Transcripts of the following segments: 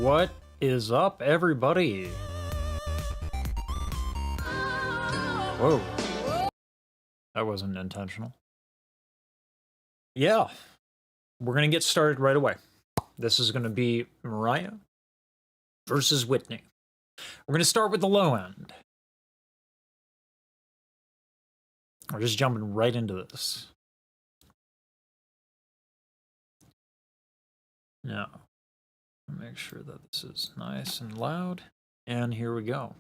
What is up, everybody? Whoa. That wasn't intentional. Yeah, we're gonna get started right away. This is gonna be Mariah versus Whitney. We're gonna start with the low end. We're just jumping right into this. Now, make sure that this is nice and loud. And here we go.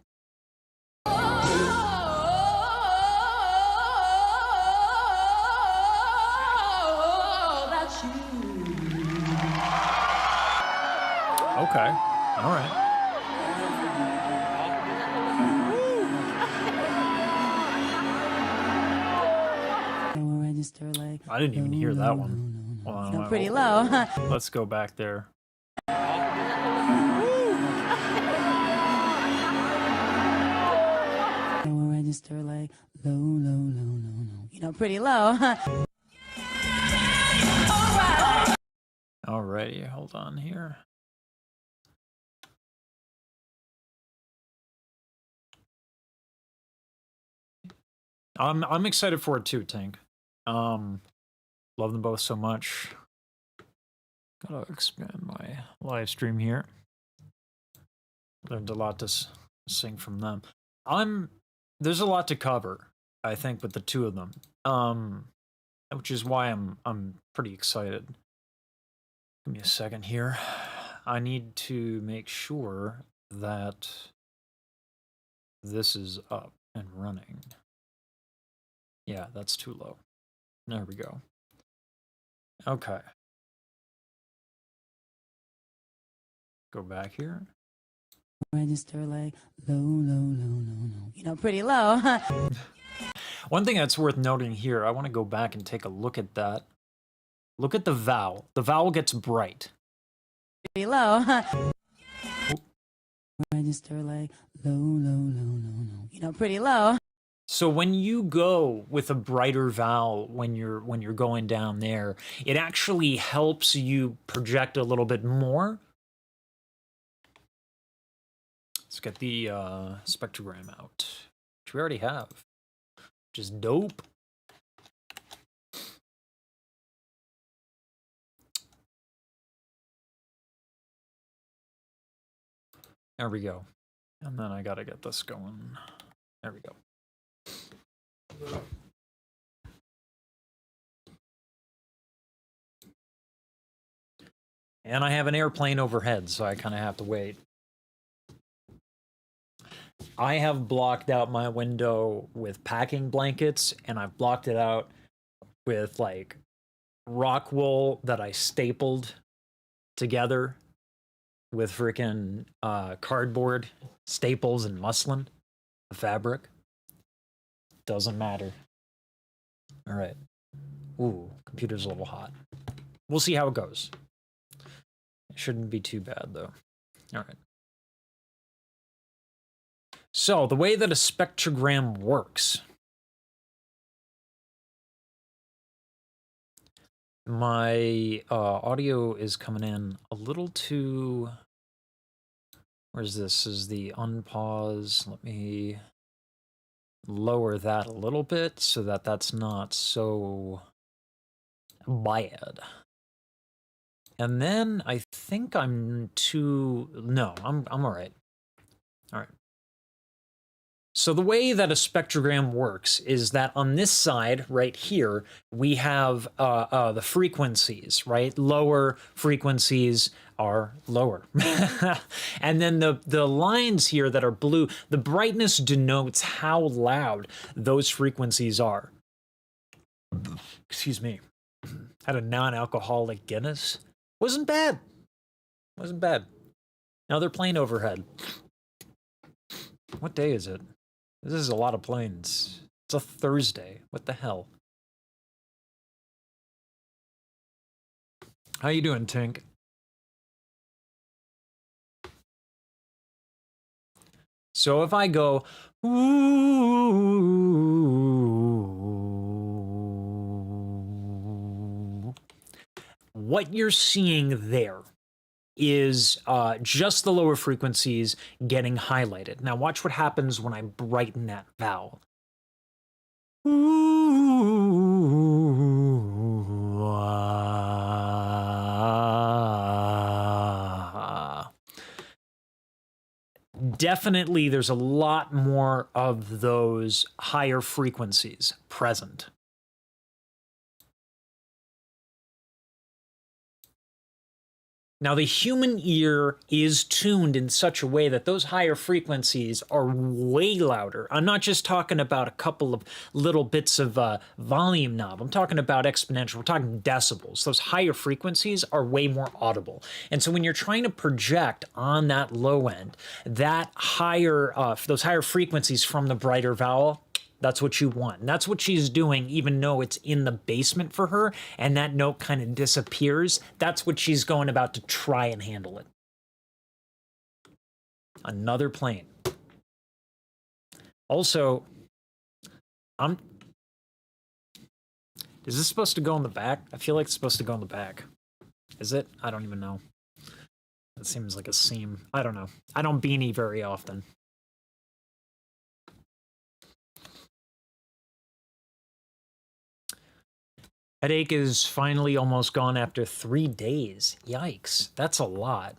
Okay, all right. I didn't even hear that one. No, pretty low. Let's go back there. Register like low, low, low, low, low. You know, pretty low. Alrighty, hold on here. I'm excited for it too, Tank. Love them both so much. Gotta expand my live stream here. Learned a lot to sing from them. There's a lot to cover, I think, with the two of them. Which is why I'm pretty excited. Give me a second here. I need to make sure that this is up and running. Yeah, that's too low. There we go. Okay. Go back here. Register like low, low, low, low, low. You know, pretty low. One thing that's worth noting here, I want to go back and take a look at that. Look at the vowel. The vowel gets bright. Pretty low. Register like low, low, low, low, low. You know, pretty low. So when you go with a brighter vowel when you're going down there, it actually helps you project a little bit more. Let's get the spectrogram out, which we already have, which is dope. There we go. And then I gotta get this going. There we go. And I have an airplane overhead, so I kind of have to wait. I have blocked out my window with packing blankets, and I've blocked it out with like rock wool that I stapled together with freaking cardboard, staples, and muslin, the fabric. Doesn't matter. All right. Ooh, computer's a little hot. We'll see how it goes. It shouldn't be too bad, though. All right. So, the way that a spectrogram works. My audio is coming in a little too... Where's this? Is the unpause. Let me lower that a little bit so that that's not so bad. And then I think I'm too... No, I'm all right. All right. So the way that a spectrogram works is that on this side right here, we have the frequencies, right? Lower frequencies are lower. And then the lines here that are blue, the brightness denotes how loud those frequencies are. Excuse me. Had a non-alcoholic Guinness. Wasn't bad. Wasn't bad. Now they're playing overhead. What day is it? This is a lot of planes. It's a Thursday. What the hell? How you doing, Tink? So if I go, ooh, what you're seeing there is just the lower frequencies getting highlighted. Now watch what happens when I brighten that vowel. Definitely there's a lot more of those higher frequencies present. Now, the human ear is tuned in such a way that those higher frequencies are way louder. I'm not just talking about a couple of little bits of volume knob. I'm talking about exponential. We're talking decibels. Those higher frequencies are way more audible. And so when you're trying to project on that low end, that higher, those higher frequencies from the brighter vowel, that's what you want. And that's what she's doing, even though it's in the basement for her and that note kind of disappears. That's what she's going about to try and handle it. Another plane. Also, is this supposed to go in the back? I feel like it's supposed to go in the back. Is it? I don't even know. That seems like a seam. I don't know. I don't beanie very often. Headache is finally almost gone after 3 days. Yikes. That's a lot.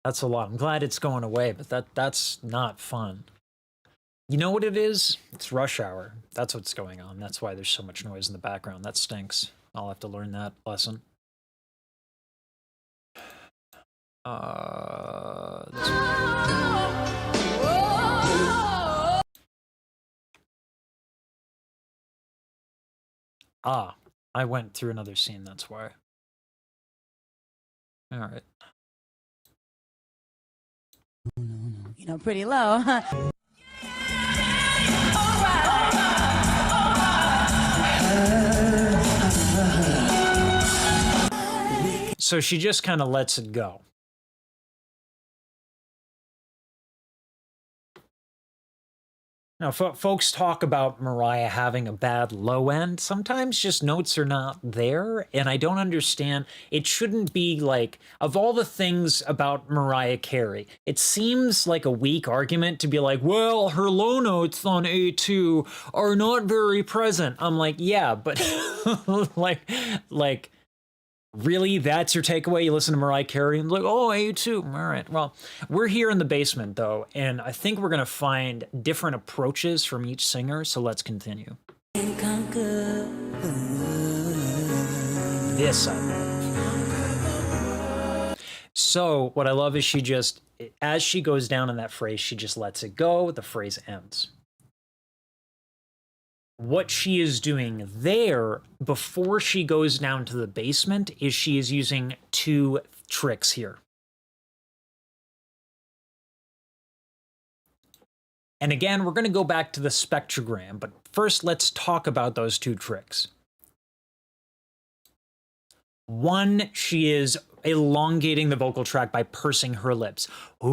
That's a lot. I'm glad it's going away, but that's not fun. You know what it is? It's rush hour. That's what's going on. That's why there's so much noise in the background. That stinks. I'll have to learn that lesson. This Ah, I went through another scene, that's why. All right. No, you know, pretty low, huh? So she just kind of lets it go. Now, folks talk about Mariah having a bad low end. Sometimes just notes are not there, and I don't understand. It shouldn't be like, of all the things about Mariah Carey, it seems like a weak argument to be like, well, her low notes on A2 are not very present. I'm like, yeah, but like, really, that's your takeaway? You listen to Mariah Carey and like, oh, A2. All right. Well, we're here in the basement, though, and I think we're going to find different approaches from each singer, so let's continue. This I love. So what I love is she just, as she goes down in that phrase, she just lets it go. The phrase ends. What she is doing there before she goes down to the basement is she is using 2 tricks here. And again, we're going to go back to the spectrogram, but first let's talk about those 2 tricks. One, she is elongating the vocal tract by pursing her lips. Ooh,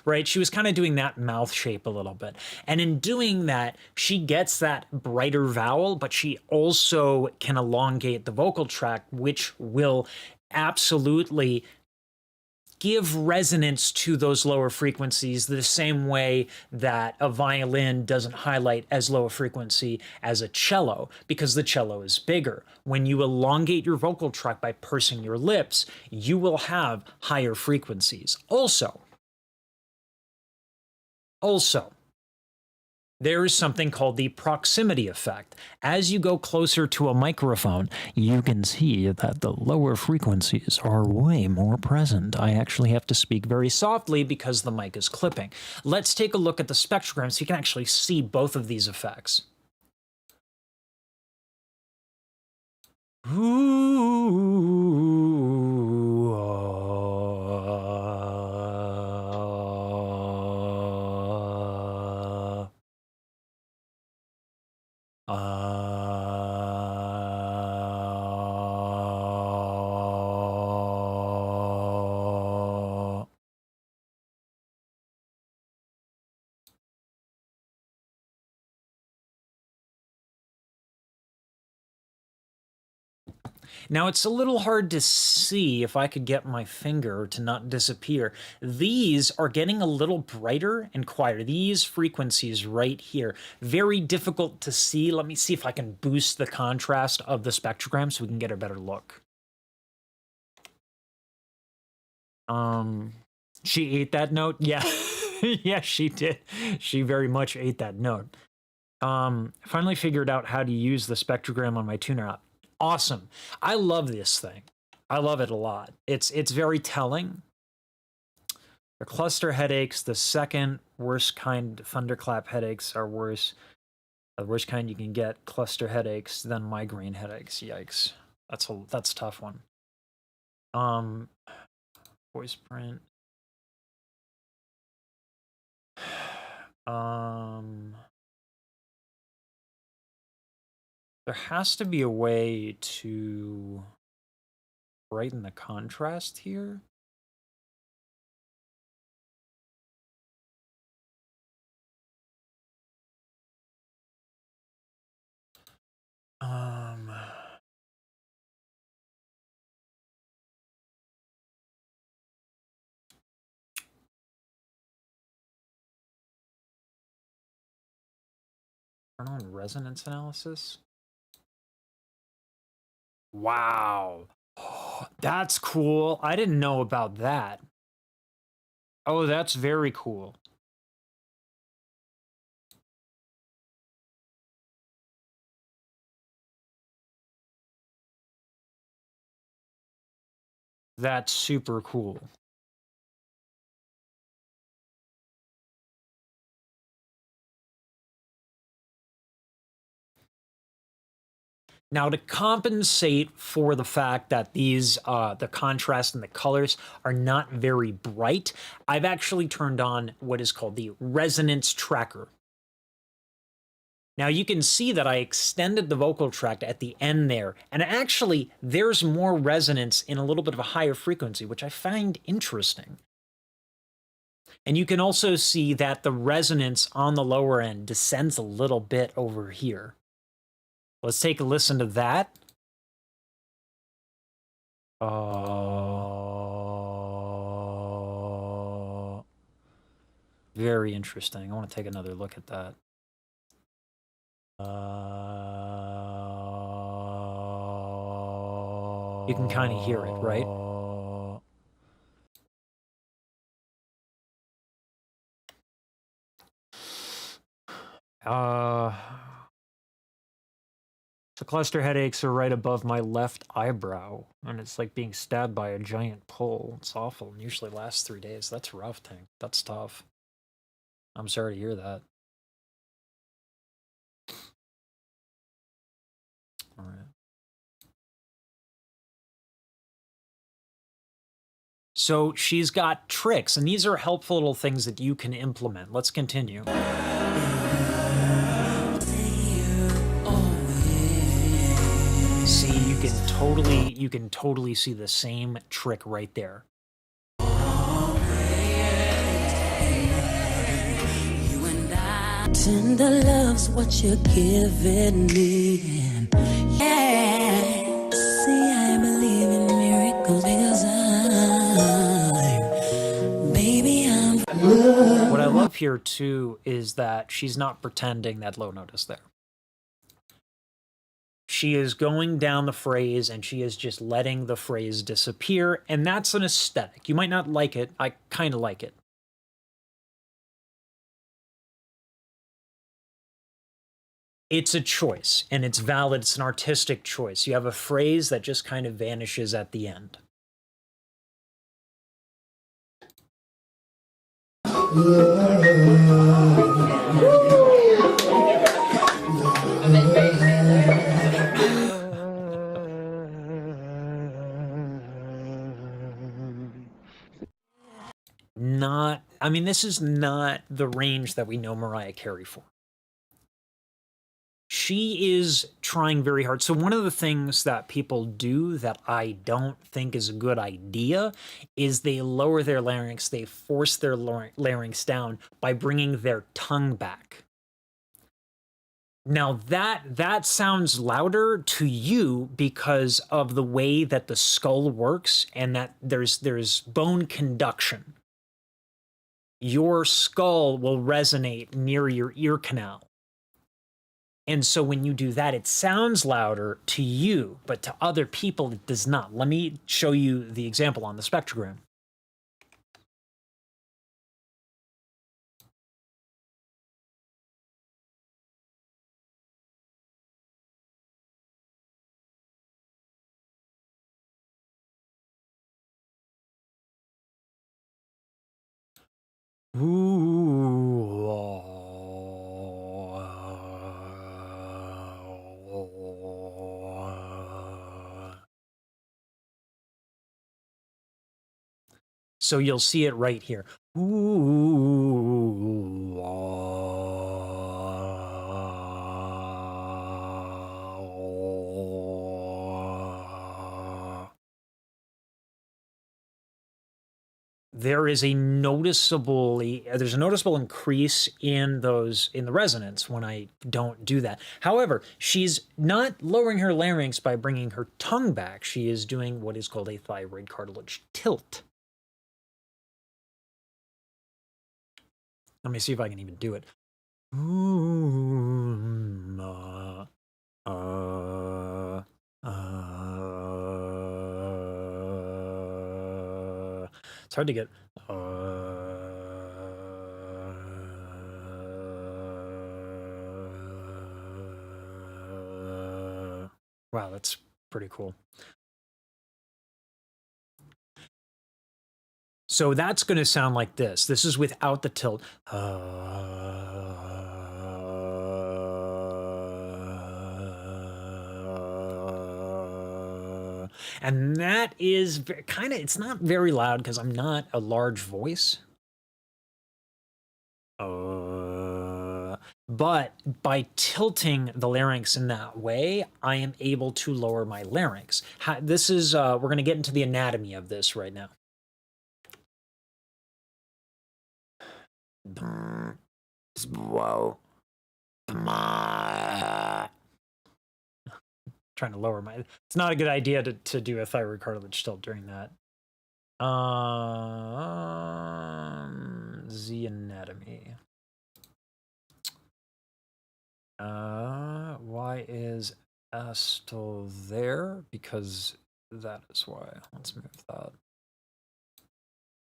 right? She was kind of doing that mouth shape a little bit. And in doing that, she gets that brighter vowel, but she also can elongate the vocal tract, which will absolutely give resonance to those lower frequencies the same way that a violin doesn't highlight as low a frequency as a cello, because the cello is bigger. When you elongate your vocal tract by pursing your lips, you will have higher frequencies. Also, there is something called the proximity effect. As you go closer to a microphone, you can see that the lower frequencies are way more present. I actually have to speak very softly because the mic is clipping. Let's take a look at the spectrogram so you can actually see both of these effects. Now it's a little hard to see if I could get my finger to not disappear. These are getting a little brighter and quieter. These frequencies right here, very difficult to see. Let me see if I can boost the contrast of the spectrogram so we can get a better look. She ate that note? Yeah. Yeah, she did. She very much ate that note. Finally figured out how to use the spectrogram on my tuner app. Awesome. I love this thing. I love it a lot. It's very telling. The cluster headaches, the second worst kind, thunderclap headaches are worse. The worst kind you can get, cluster headaches, then migraine headaches. Yikes. That's a tough one. Voice print. There has to be a way to brighten the contrast here. Turn on resonance analysis. Wow. That's cool. I didn't know about that. Oh, that's very cool. That's super cool. Now, to compensate for the fact that these, the contrast and the colors are not very bright, I've actually turned on what is called the resonance tracker. Now you can see that I extended the vocal tract at the end there, and actually there's more resonance in a little bit of a higher frequency, which I find interesting. And you can also see that the resonance on the lower end descends a little bit over here. Let's take a listen to that. Very interesting. I want to take another look at that. You can kind of hear it, right? The cluster headaches are right above my left eyebrow, and it's like being stabbed by a giant pole. It's awful, and usually lasts 3 days. That's rough, Tank. That's tough. I'm sorry to hear that. All right. So she's got tricks, and these are helpful little things that you can implement. Let's continue. See, you can totally see the same trick right there. Tender love's what you're giving me. Yeah. See, I believe in miracles because What I love here too is that she's not pretending that low note is there. She is going down the phrase and she is just letting the phrase disappear, and that's an aesthetic. You might not like it. I kind of like it. It's a choice, and it's valid. It's an artistic choice. You have a phrase that just kind of vanishes at the end. I mean, this is not the range that we know Mariah Carey for. She is trying very hard. So one of the things that people do that I don't think is a good idea is they lower their larynx, they force their larynx down by bringing their tongue back. Now that sounds louder to you because of the way that the skull works and that there's bone conduction. Your skull will resonate near your ear canal. And so when you do that, it sounds louder to you, but to other people, it does not. Let me show you the example on the spectrogram. So you'll see it right here. There's a noticeable increase in the resonance when I don't do that. However, she's not lowering her larynx by bringing her tongue back. She is doing what is called a thyroid cartilage tilt. Let me see if I can even do it. It's hard to get. Wow, that's pretty cool. So that's going to sound like this. This is without the tilt. And that is kind of, it's not very loud because I'm not a large voice. But by tilting the larynx in that way, I am able to lower my larynx. This is, we're going to get into the anatomy of this right now. Trying to lower my, it's not a good idea to do a thyroid cartilage tilt during that. The anatomy. Why is S still there? Because that is why. Let's move that.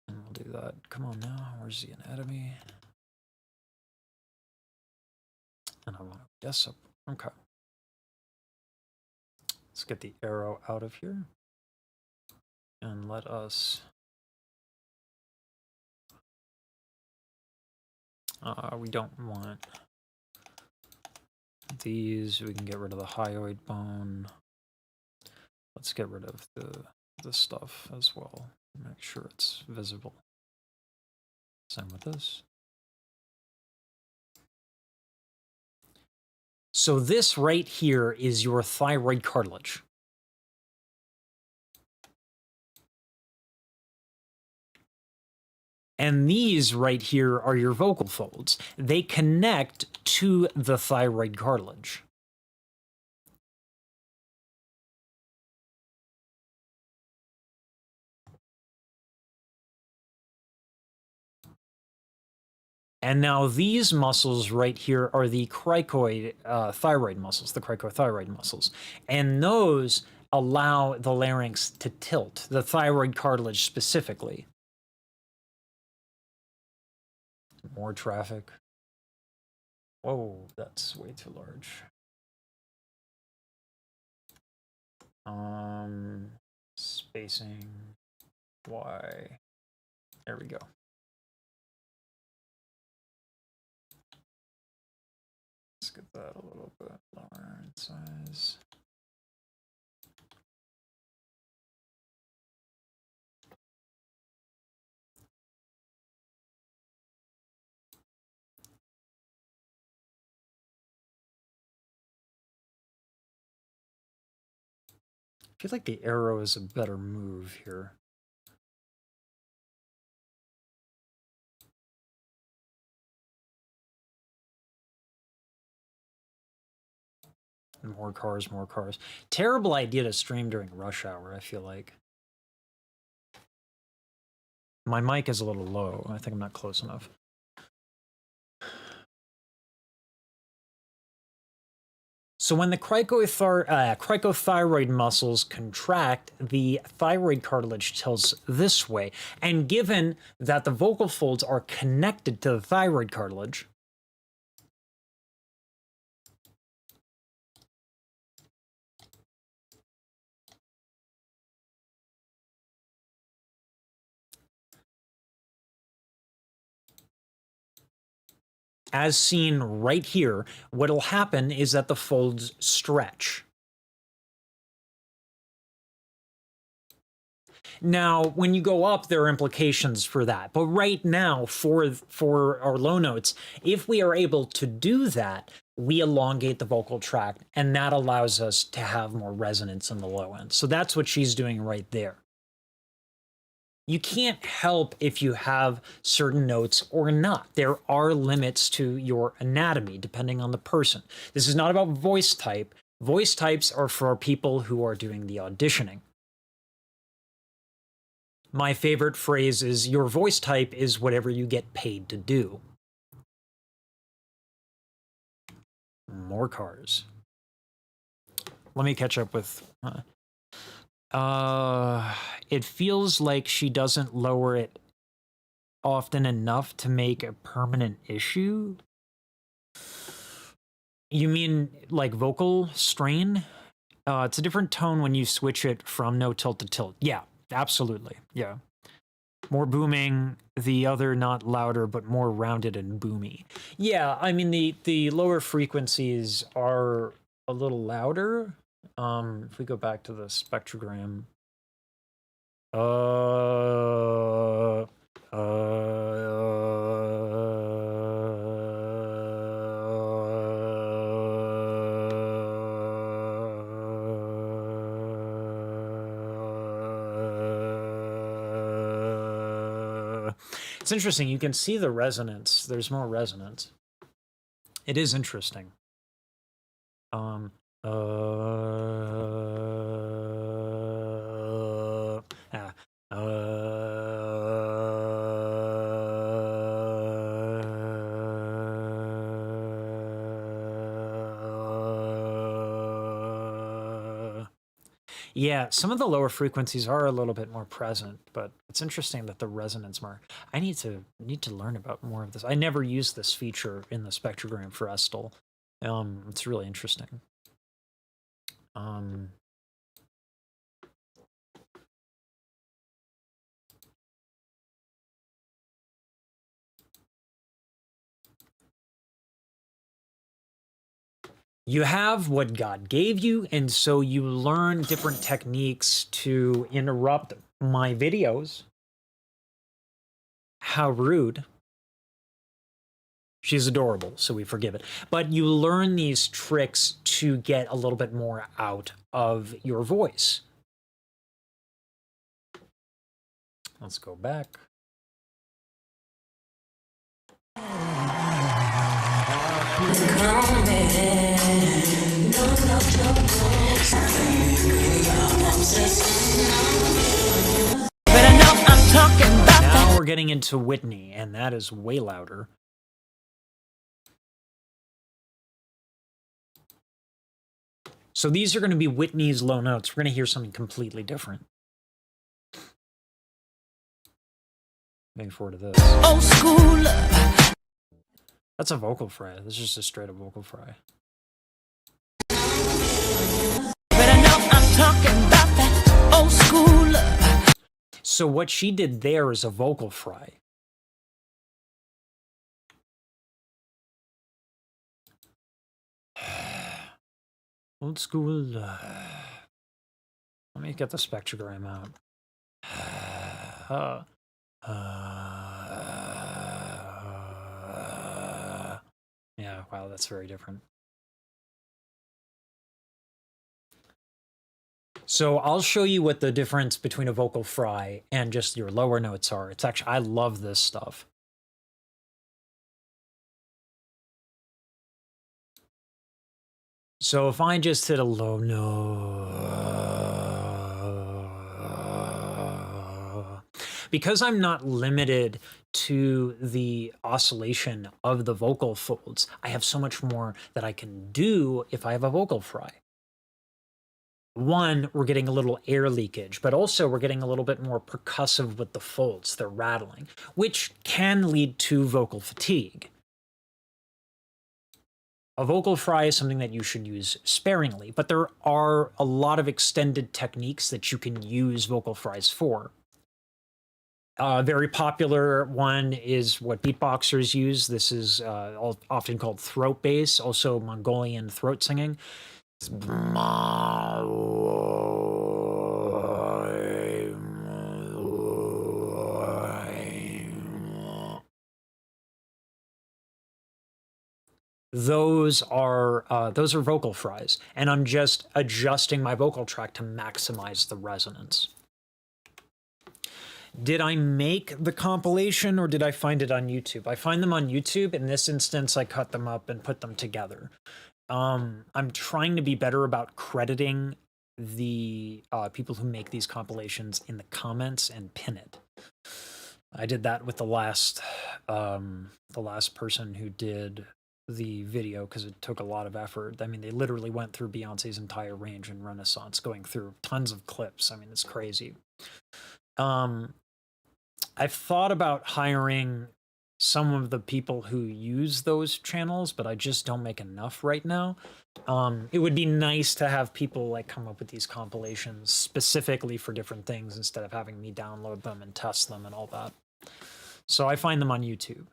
And we'll do that. Come on now. Where's the anatomy? And I want to guess up. Okay. Let's get the arrow out of here. And let us. We don't want these. We can get rid of the hyoid bone. Let's get rid of the stuff as well. Make sure it's visible. Same with this. So this right here is your thyroid cartilage. And these right here are your vocal folds. They connect to the thyroid cartilage. And now these muscles right here are the cricoid thyroid muscles, the cricothyroid muscles. And those allow the larynx to tilt, the thyroid cartilage specifically. More traffic. Whoa, that's way too large. Spacing, Y. There we go. Let's get that a little bit lower in size. I feel like the arrow is a better move here. More cars, more cars. Terrible idea to stream during rush hour, I feel like. My mic is a little low. I think I'm not close enough. So when the cricothyroid muscles contract, the thyroid cartilage tilts this way. And given that the vocal folds are connected to the thyroid cartilage, as seen right here, what'll happen is that the folds stretch. Now, when you go up, there are implications for that. But right now, for our low notes, if we are able to do that, we elongate the vocal tract, and that allows us to have more resonance in the low end. So that's what she's doing right there. You can't help if you have certain notes or not. There are limits to your anatomy depending on the person. This is not about voice type. Voice types are for people who are doing the auditioning. My favorite phrase is, your voice type is whatever you get paid to do. More cars. Let me catch up with... it feels like she doesn't lower it often enough to make a permanent issue. You mean like vocal strain? It's a different tone when you switch it from no tilt to tilt. Yeah, absolutely. Yeah. More booming, the other not louder, but more rounded and boomy. Yeah, I mean, the lower frequencies are a little louder. If we go back to the spectrogram. It's interesting. You can see the resonance. There's more resonance. It is interesting. Yeah, some of the lower frequencies are a little bit more present, but it's interesting that the resonance more. I need to learn about more of this. I never used this feature in the spectrogram for Estel. It's really interesting. You have what God gave you, and so you learn different techniques to interrupt my videos. How rude. She's adorable, so we forgive it. But you learn these tricks to get a little bit more out of your voice. Let's go back. Now we're getting into Whitney, and that is way louder. So these are going to be Whitney's low notes. We're going to hear something completely different. Looking forward to this. Old school. That's a vocal fry. This is just a straight up vocal fry. But I know I'm talking about that old school. So what she did there is a vocal fry. Old school. Let me get the spectrogram out. Yeah, wow, that's very different. So I'll show you what the difference between a vocal fry and just your lower notes are. It's actually, I love this stuff. So if I just hit a low note, because I'm not limited to the oscillation of the vocal folds, I have so much more that I can do if I have a vocal fry. One, we're getting a little air leakage, but also we're getting a little bit more percussive with the folds. They're rattling, which can lead to vocal fatigue. A vocal fry is something that you should use sparingly, but there are a lot of extended techniques that you can use vocal fries for. A very popular one is what beatboxers use. This is often called throat bass, also Mongolian throat singing. Those are vocal fries, and I'm just adjusting my vocal tract to maximize the resonance. Did I make the compilation or did I find it on YouTube? I find them on YouTube. In this instance, I cut them up and put them together. I'm trying to be better about crediting the people who make these compilations in the comments and pin it. I did that with the last person who did the video because it took a lot of effort. I mean, they literally went through Beyonce's entire range in Renaissance, going through tons of clips. I mean, it's crazy. I've thought about hiring some of the people who use those channels, but I just don't make enough right now. It would be nice to have people like come up with these compilations specifically for different things instead of having me download them and test them and all that. So I find them on YouTube.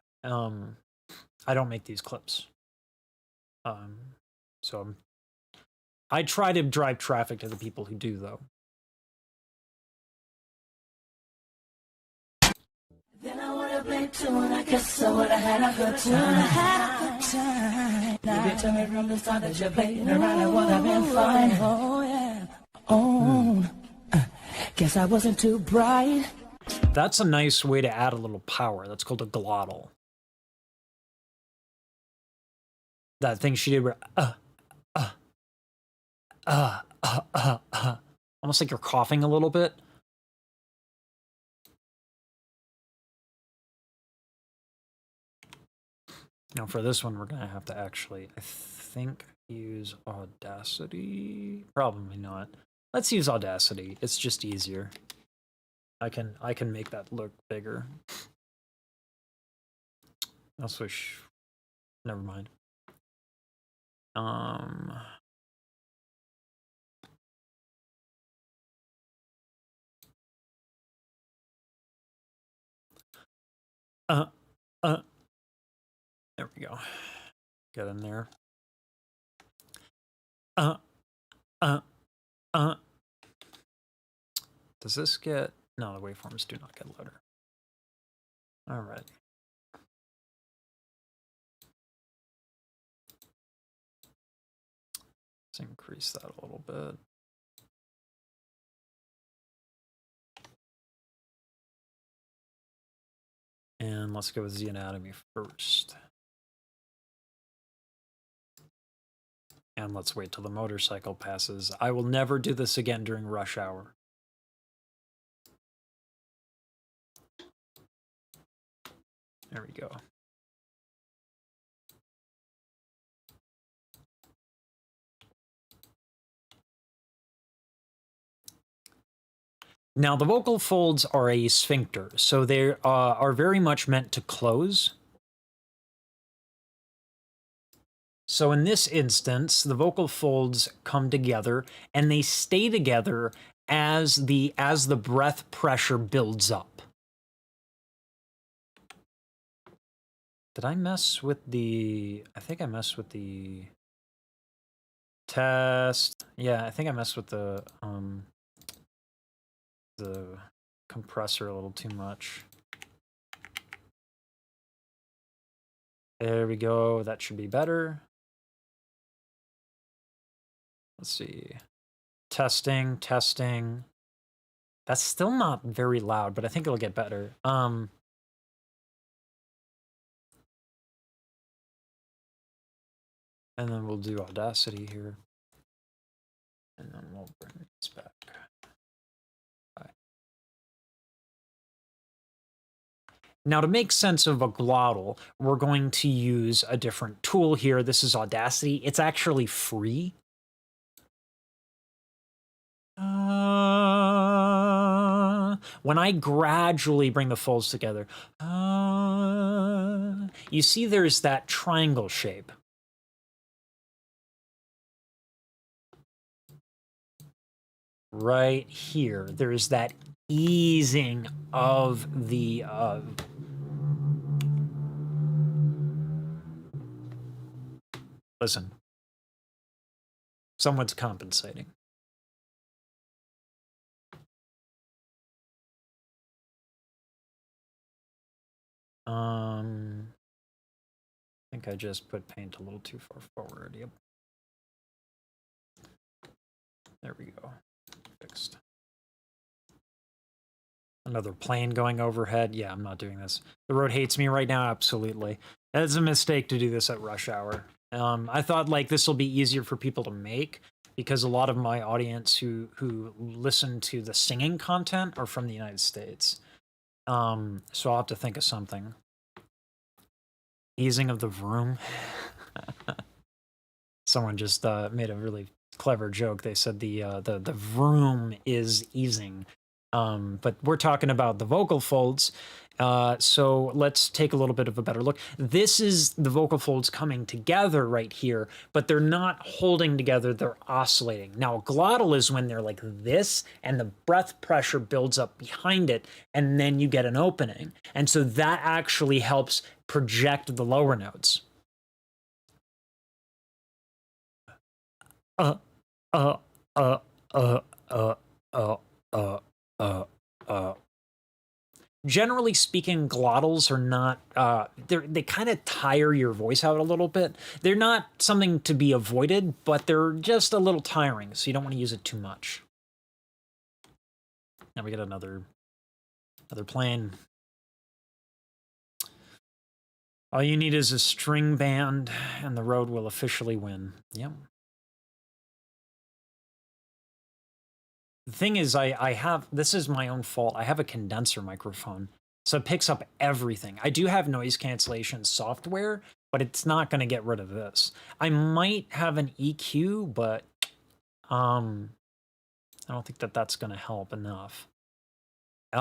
I don't make these clips. So I try to drive traffic to the people who do, though. Then I would have played two and I guess I would have had a good time. You get to me from the start that you played around, it would have been fine. Oh yeah. Oh, guess I wasn't too bright. That's a nice way to add a little power. That's called a glottal. That thing she did where almost like you're coughing a little bit. Now for this one, we're gonna have to actually, I think, use Audacity. Probably not. Let's use Audacity. It's just easier. I can make that look bigger. I'll switch. Never mind. There we go. Get in there. Does this get... No, the waveforms do not get louder. All right. Let's increase that a little bit. And let's go with the anatomy first. And let's wait till the motorcycle passes. I will never do this again during rush hour. There we go. Now, the vocal folds are a sphincter, so they are very much meant to close. So in this instance, the vocal folds come together, and they stay together as the breath pressure builds up. Did I mess with the... I think I messed with the test. Yeah, I think I messed with the compressor a little too much. There we go. That should be better. Let's see. Testing, testing. That's still not very loud, but I think it'll get better. And then we'll do Audacity here. And then we'll bring these back. Bye. Now, to make sense of a glottal, we're going to use a different tool here. This is Audacity. It's actually free. When I gradually bring the folds together, you see there's that triangle shape. Right here, there's that easing of the listen, someone's compensating. I think I just put paint a little too far forward. Yep. There we go. Fixed. Another plane going overhead. Yeah, I'm not doing this. The road hates me right now. Absolutely. That's a mistake to do this at rush hour. I thought like this will be easier for people to make because a lot of my audience who listen to the singing content are from the United States. So I'll have to think of something. Easing of the vroom. Someone just made a really clever joke. They said the vroom is easing. But we're talking about the vocal folds. So let's take a little bit of a better look. This is the vocal folds coming together right here, but they're not holding together, they're oscillating. Now, a glottal is when they're like this, and the breath pressure builds up behind it, and then you get an opening. And so that actually helps project the lower notes. Generally speaking, glottals are not, they kind of tire your voice out a little bit. They're not something to be avoided, but they're just a little tiring, so you don't want to use it too much. Now we get another plane. All you need is a string band, and the road will officially win. Yep. The thing is, I have, this is my own fault. I have a condenser microphone, so it picks up everything. I do have noise cancellation software, but it's not going to get rid of this. I might have an EQ, but I don't think that that's going to help enough. Hey,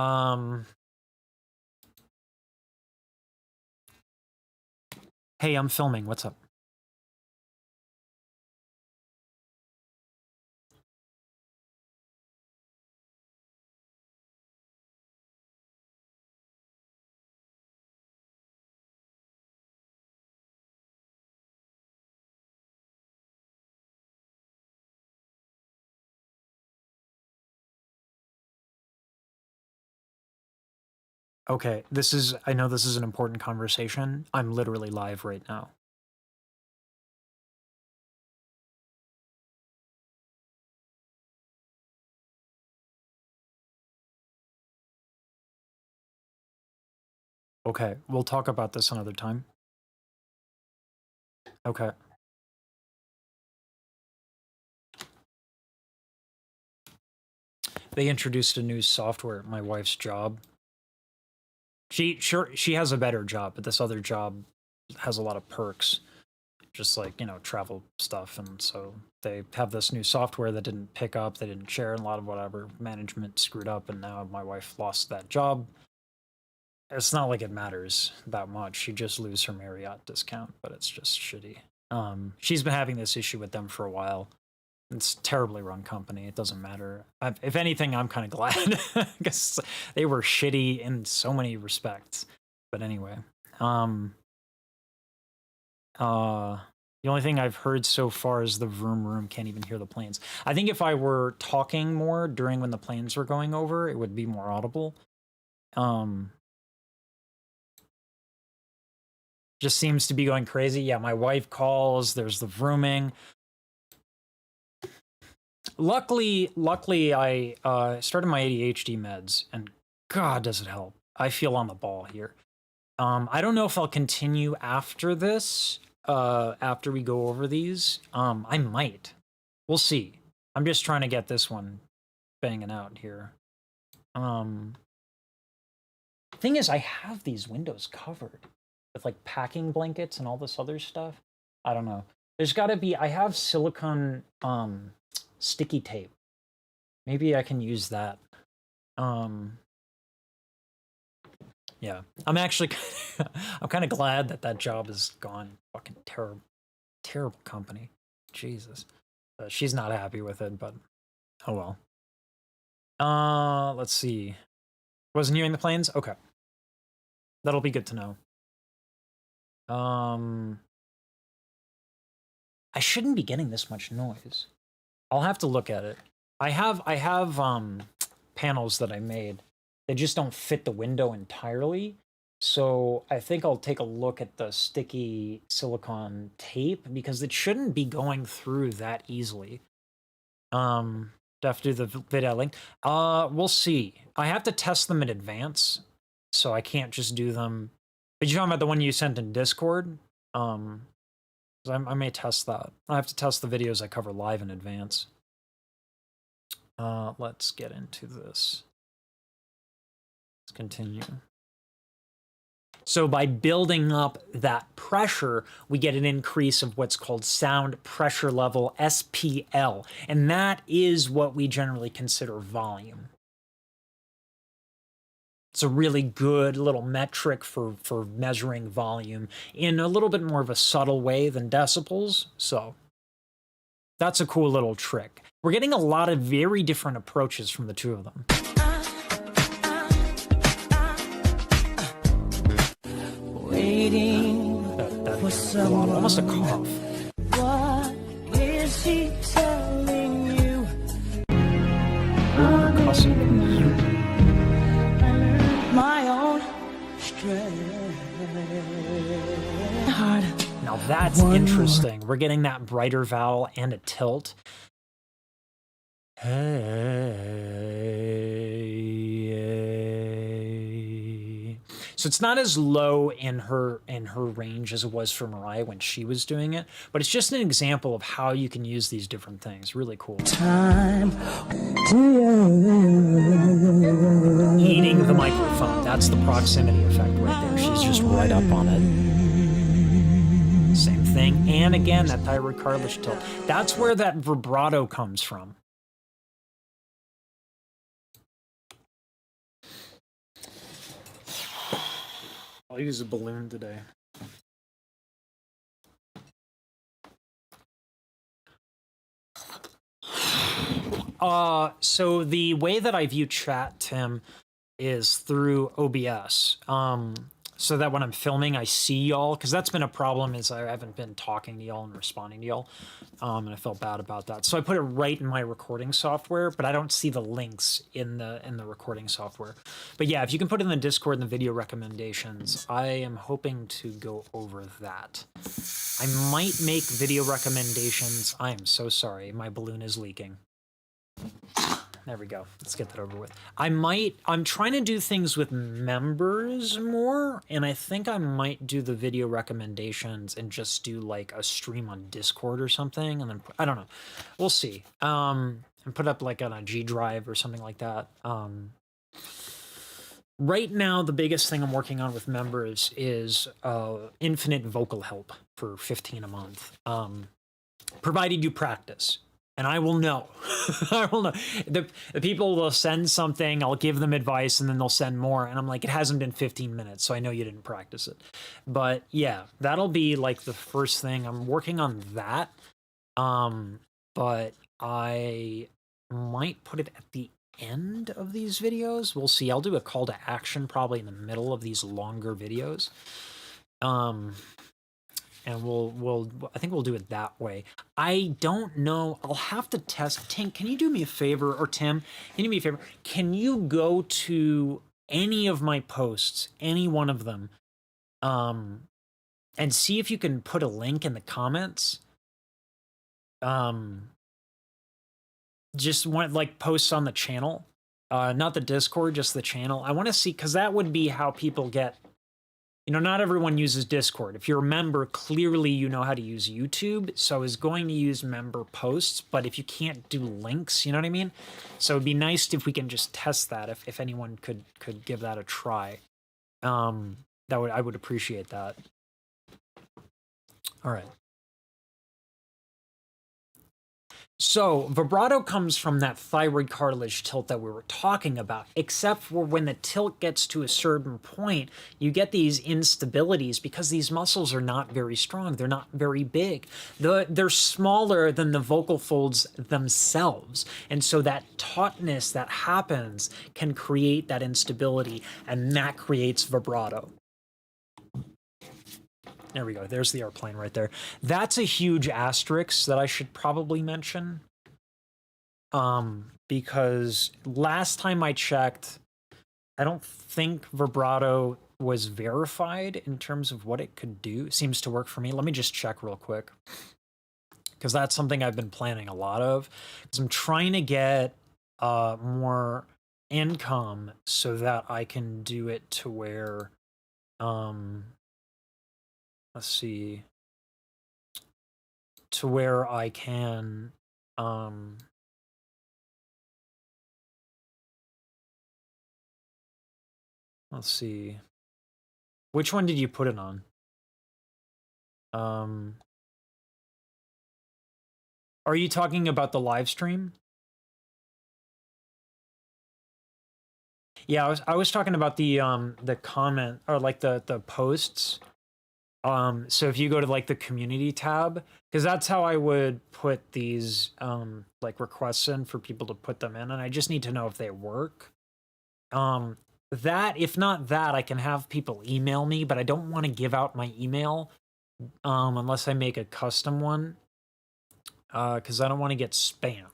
I'm filming. What's up? Okay, I know this is an important conversation. I'm literally live right now. Okay, we'll talk about this another time. Okay. They introduced a new software at my wife's job. She has a better job, but this other job has a lot of perks, just like, you know, travel stuff. And so they have this new software that didn't pick up, they didn't share, and a lot of whatever management screwed up, and now my wife lost that job. It's not like it matters that much. She just lose her Marriott discount, but it's just shitty. She's been having this issue with them for a while. It's a terribly run company. It doesn't matter. If anything, I'm kind of glad because they were shitty in so many respects. But anyway, the only thing I've heard so far is the vroom room can't even hear the planes. I think if I were talking more during when the planes were going over, it would be more audible. Just seems to be going crazy. Yeah, my wife calls. There's the vrooming. Luckily, I started my ADHD meds, and God, does it help. I feel on the ball here. I don't know if I'll continue after this. after we go over these. I might. We'll see. I'm just trying to get this one banging out here. Thing is, I have these windows covered with like packing blankets and all this other stuff. I don't know. There's got to be. I have silicone sticky tape. Maybe I can use that. Yeah, I'm actually I'm kind of glad that that job is gone. Fucking terrible company. Jesus. She's not happy with it, but oh well. Let's see. Wasn't hearing the planes? Okay. That'll be good to know. I shouldn't be getting this much noise. I'll have to look at it. I have panels that I made. They just don't fit the window entirely. So I think I'll take a look at the sticky silicone tape because it shouldn't be going through that easily. Do I have to do the video link? We'll see. I have to test them in advance, so I can't just do them. But you're talking about the one you sent in Discord? I may test that. I have to test the videos I cover live in advance. Let's get into this. Let's continue. So by building up that pressure, we get an increase of what's called sound pressure level, SPL. And that is what we generally consider volume. It's a really good little metric for measuring volume in a little bit more of a subtle way than decibels. So that's a cool little trick. We're getting a lot of very different approaches from the two of them. For someone, almost a cough. What is she telling you? My own strength. Now that's interesting. We're getting that brighter vowel and a tilt. So it's not as low in her range as it was for Mariah when she was doing it, but it's just an example of how you can use these different things. Really cool. Time. Eating the microphone. That's the proximity effect right there. She's just right up on it. Same thing. And again, that thyroid cartilage tilt. That's where that vibrato comes from. I'll use a balloon today. So the way that I view chat, Tim, is through OBS. So that when I'm filming, I see y'all, because that's been a problem is I haven't been talking to y'all and responding to y'all. And I felt bad about that. So I put it right in my recording software, but I don't see the links in the recording software. But yeah, if you can put it in the Discord and the video recommendations, I am hoping to go over that. I might make video recommendations. I am so sorry. My balloon is leaking. There we go. Let's get that over with. I'm trying to do things with members more, and I think I might do the video recommendations and just do like a stream on Discord or something, and then I don't know. We'll see. And put up like on a G drive or something like that. Right now, the biggest thing I'm working on with members is infinite vocal help for $15 a month, provided you practice. And I will know. I will know. The people will send something, I'll give them advice, and then they'll send more. And I'm like, it hasn't been 15 minutes, so I know you didn't practice it. But yeah, that'll be like the first thing. I'm working on that. But I might put it at the end of these videos. We'll see. I'll do a call to action probably in the middle of these longer videos. And I think we'll do it that way. I don't know. I'll have to test. Tink, can you do me a favor? Or Tim, can you do me a favor? Can you go to any of my posts, any one of them, and see if you can put a link in the comments? Just want like posts on the channel, not the Discord, just the channel. I want to see, because that would be how people get you know, not everyone uses Discord. If you're a member, clearly you know how to use YouTube. So I was going to use member posts, but if you can't do links, you know what I mean? So it'd be nice if we can just test that. If anyone could give that a try, I would appreciate that. All right. So vibrato comes from that thyroid cartilage tilt that we were talking about, except for when the tilt gets to a certain point, you get these instabilities because these muscles are not very strong. They're not very big. They're smaller than the vocal folds themselves. And so that tautness that happens can create that instability, and that creates vibrato. There we go. There's the airplane right there. That's a huge asterisk that I should probably mention. Because last time I checked, I don't think vibrato was verified in terms of what it could do. It seems to work for me. Let me just check real quick. Because that's something I've been planning a lot of. Because I'm trying to get more income so that I can do it to where... let's see, to where I can, let's see, which one did you put it on? Are you talking about the live stream? Yeah, I was talking about the comment, or like the posts. So if you go to like the community tab, because that's how I would put these like requests in for people to put them in, and I just need to know if they work. That, if not that, I can have people email me, but I don't want to give out my email unless I make a custom one, because I don't want to get spammed.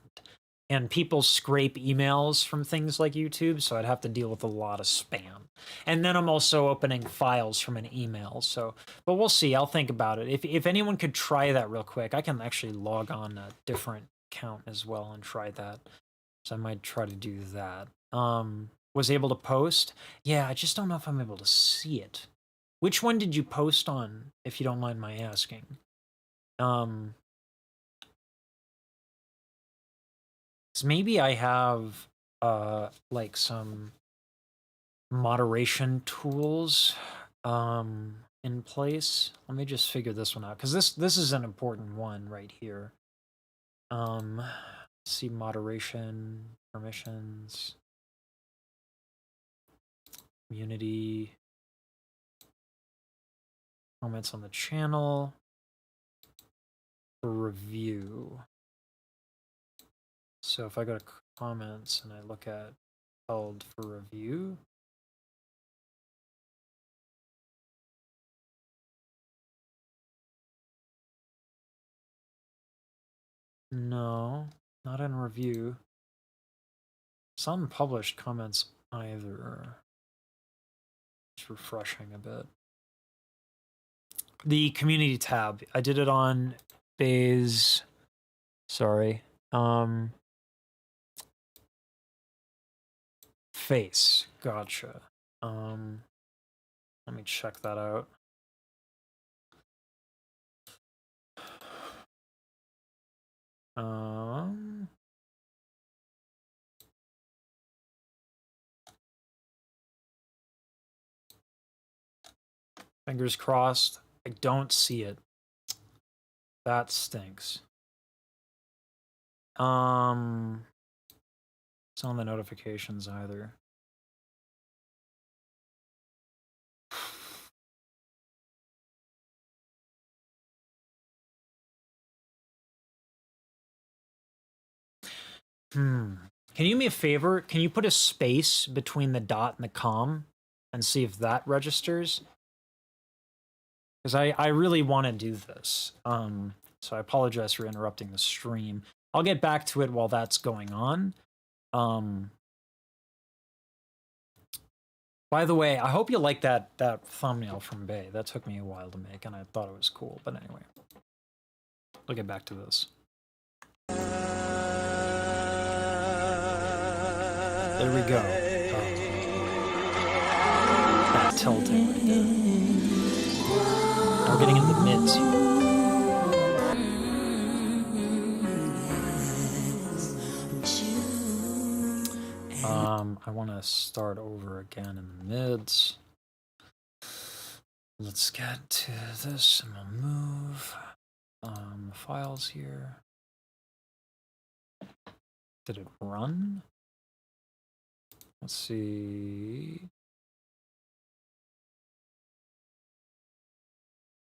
And people scrape emails from things like YouTube, so I'd have to deal with a lot of spam. And then I'm also opening files from an email, so... But we'll see, I'll think about it. If anyone could try that real quick, I can actually log on a different account as well and try that. So I might try to do that. Was able to post? Yeah, I just don't know if I'm able to see it. Which one did you post on, if you don't mind my asking? Maybe I have like some moderation tools in place. Let me just figure this one out, because this is an important one right here. Let's see, moderation, permissions, community, comments on the channel, for review. So if I go to comments and I look at held for review, no, not in review. Some published comments either. It's refreshing a bit. The community tab, I did it on Bayes. Sorry. Face. Gotcha. Let me check that out. Fingers crossed. I don't see it. That stinks. It's on the notifications either. Can you do me a favor? Can you put a space between the dot and the com and see if that registers? Because I really want to do this. So I apologize for interrupting the stream. I'll get back to it while that's going on. By the way, I hope you like that thumbnail from Bay. That took me a while to make, and I thought it was cool. But anyway, I'll get back to this. There we go. That tilting right there. We're getting into the mids here. I want to start over again in the mids. Let's get to this and we'll move files here. Did it run? Let's see.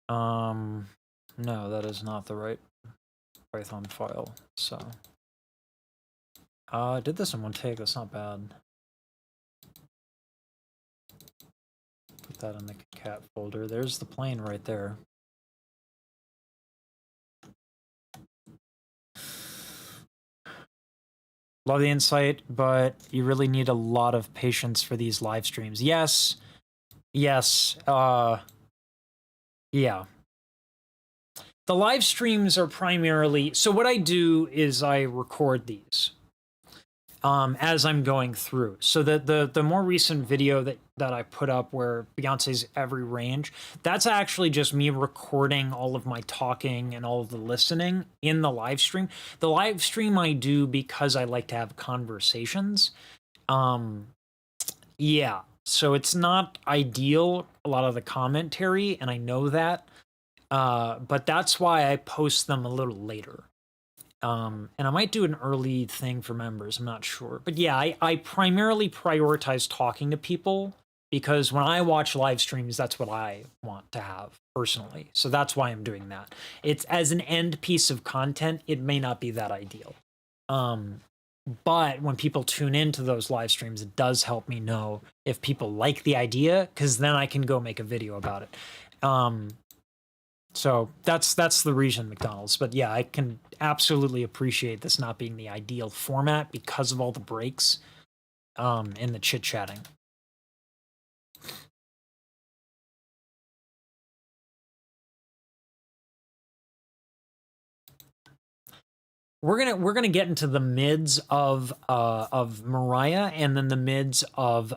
No, that is not the right Python file. So, I did this in one take. That's not bad. Put that in the cat folder. There's the plane right there. Love the insight, but you really need a lot of patience for these live streams. Yes. Yes. Yeah. The live streams are primarily, so what I do is I record these as I'm going through. So the more recent video that I put up where Beyonce's Every Range, that's actually just me recording all of my talking and all of the listening in the live stream. The live stream I do because I like to have conversations. Yeah, so it's not ideal, a lot of the commentary, and I know that. But that's why I post them a little later. And I might do an early thing for members, I'm not sure. But yeah, I primarily prioritize talking to people because when I watch live streams, that's what I want to have personally. So that's why I'm doing that. It's as an end piece of content, it may not be that ideal. But when people tune into those live streams, it does help me know if people like the idea, because then I can go make a video about it. So that's the reason, McDonald's. But yeah, I can absolutely appreciate this not being the ideal format because of all the breaks in the chit-chatting. We're gonna get into the mids of Mariah and then the mids of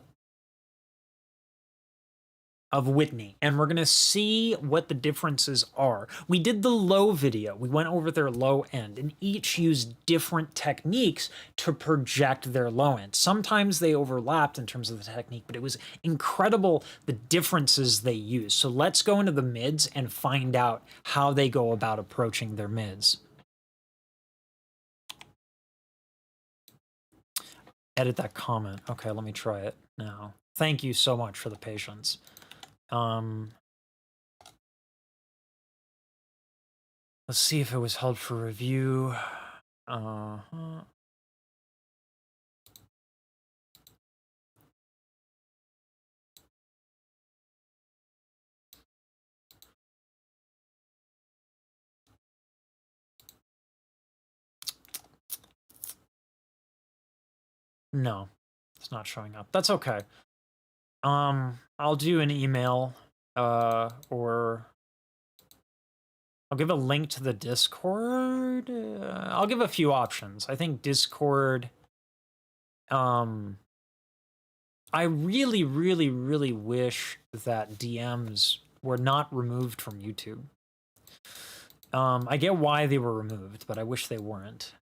Whitney, and we're gonna see what the differences are. We did the low video, we went over their low end, and each used different techniques to project their low end. Sometimes they overlapped in terms of the technique, but it was incredible the differences they used. So let's go into the mids and find out how they go about approaching their mids. Edit that comment. Okay, let me try it now. Thank you so much for the patience. Let's see if it was held for review. No, it's not showing up. That's okay. I'll do an email, or I'll give a link to the Discord. I'll give a few options. I think Discord, I really, really, really wish that DMs were not removed from YouTube. I get why they were removed, but I wish they weren't.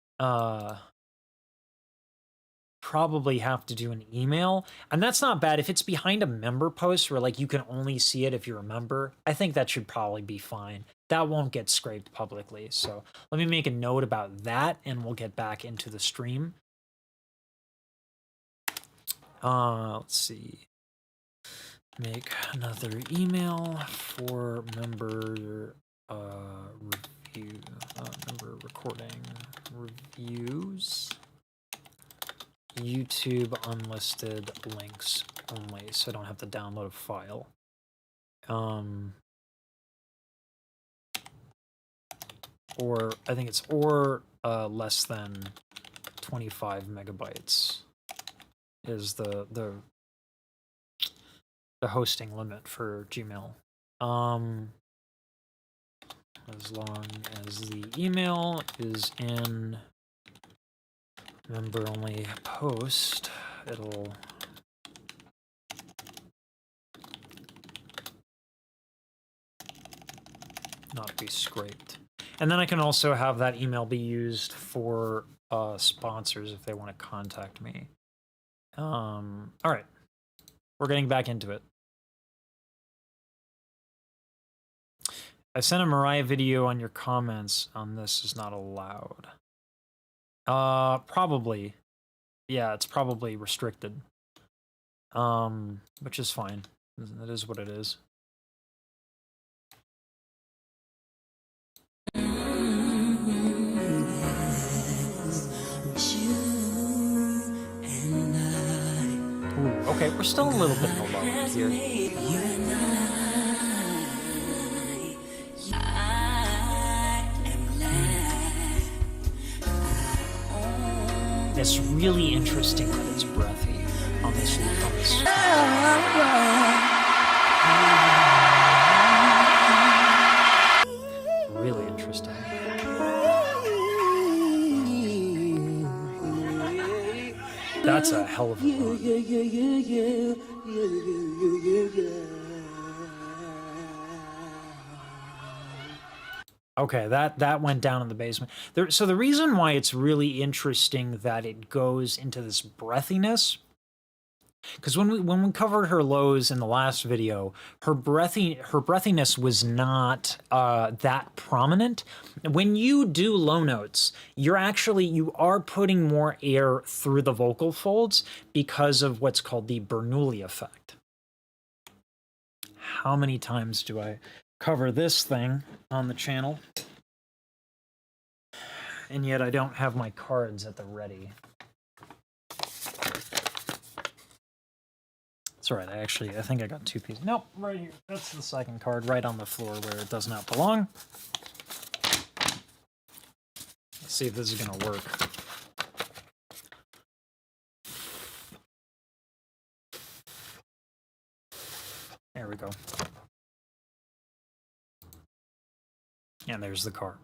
Probably have to do an email, and that's not bad if it's behind a member post where like you can only see it if you're a member. I think that should probably be fine. That won't get scraped publicly. So let me make a note about that and we'll get back into the stream. Let's see. Make another email for member review, member recording reviews. YouTube unlisted links only, so I don't have to download a file. Or I think it's less than 25 megabytes is the hosting limit for Gmail. As long as the email is in member only post, it'll not be scraped. And then I can also have that email be used for sponsors if they want to contact me. All right, we're getting back into it. I sent a Mariah video on your comments on this is not allowed. Probably. Yeah, it's probably restricted. Which is fine. It is what it is. Ooh, okay, we're still a little bit in the low here. It's really interesting that it's breathy on this. Really interesting. That's a hell of a run. Okay, that went down in the basement. So the reason why it's really interesting that it goes into this breathiness, because when we covered her lows in the last video, her breathiness was not that prominent. When you do low notes, you are putting more air through the vocal folds because of what's called the Bernoulli effect. How many times do I cover this thing on the channel? And yet I don't have my cards at the ready. It's all right. I think I got two pieces. Nope, right here. That's the second card, right on the floor where it does not belong. Let's see if this is going to work. There we go. And there's the card.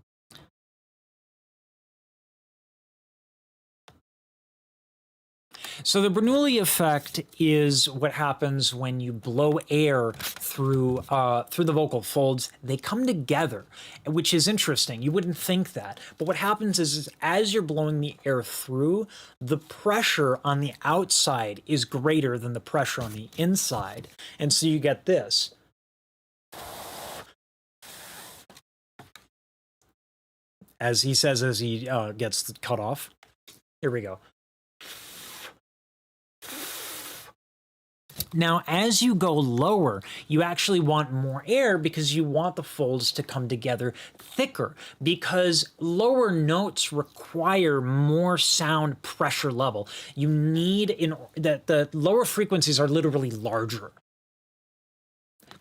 So the Bernoulli effect is what happens when you blow air through the vocal folds. They come together, which is interesting. You wouldn't think that. But what happens is as you're blowing the air through, the pressure on the outside is greater than the pressure on the inside. And so you get this. As he says as he gets cut off. Here we go. Now, as you go lower, you actually want more air because you want the folds to come together thicker, because lower notes require more sound pressure level. You need that the lower frequencies are literally larger.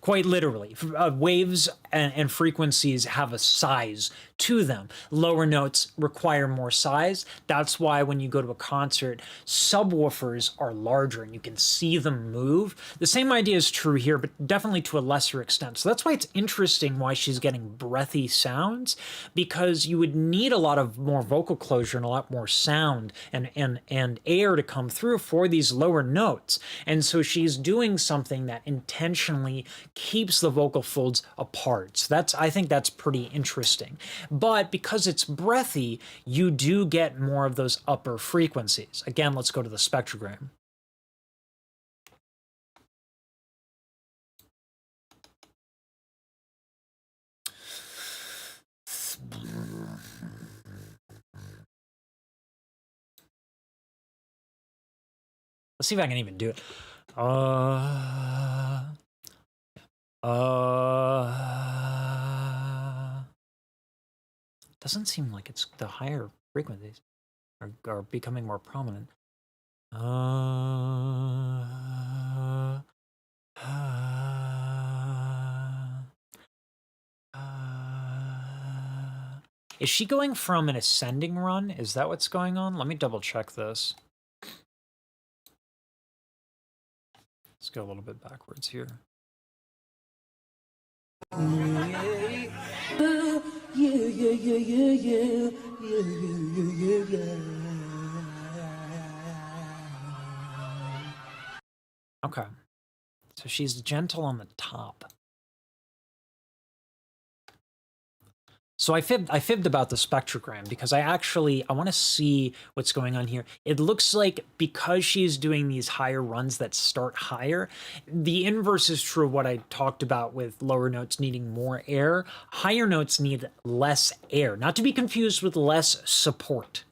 Quite literally. Waves and frequencies have a size to them. Lower notes require more size. That's why when you go to a concert, subwoofers are larger and you can see them move. The same idea is true here, but definitely to a lesser extent. So that's why it's interesting why she's getting breathy sounds, because you would need a lot of more vocal closure and a lot more sound and air to come through for these lower notes. And so she's doing something that intentionally keeps the vocal folds apart. So I think that's pretty interesting. But because it's breathy, you do get more of those upper frequencies. Again, let's go to the spectrogram. Let's see if I can even do it. Doesn't seem like it's the higher frequencies are becoming more prominent. Is she going from an ascending run? Is that what's going on? Let me double check this. Let's go a little bit backwards here. Okay. So she's gentle on the top. So I fibbed about the spectrogram because I want to see what's going on here. It looks like because she's doing these higher runs that start higher, the inverse is true of what I talked about with lower notes needing more air. Higher notes need less air, not to be confused with less support.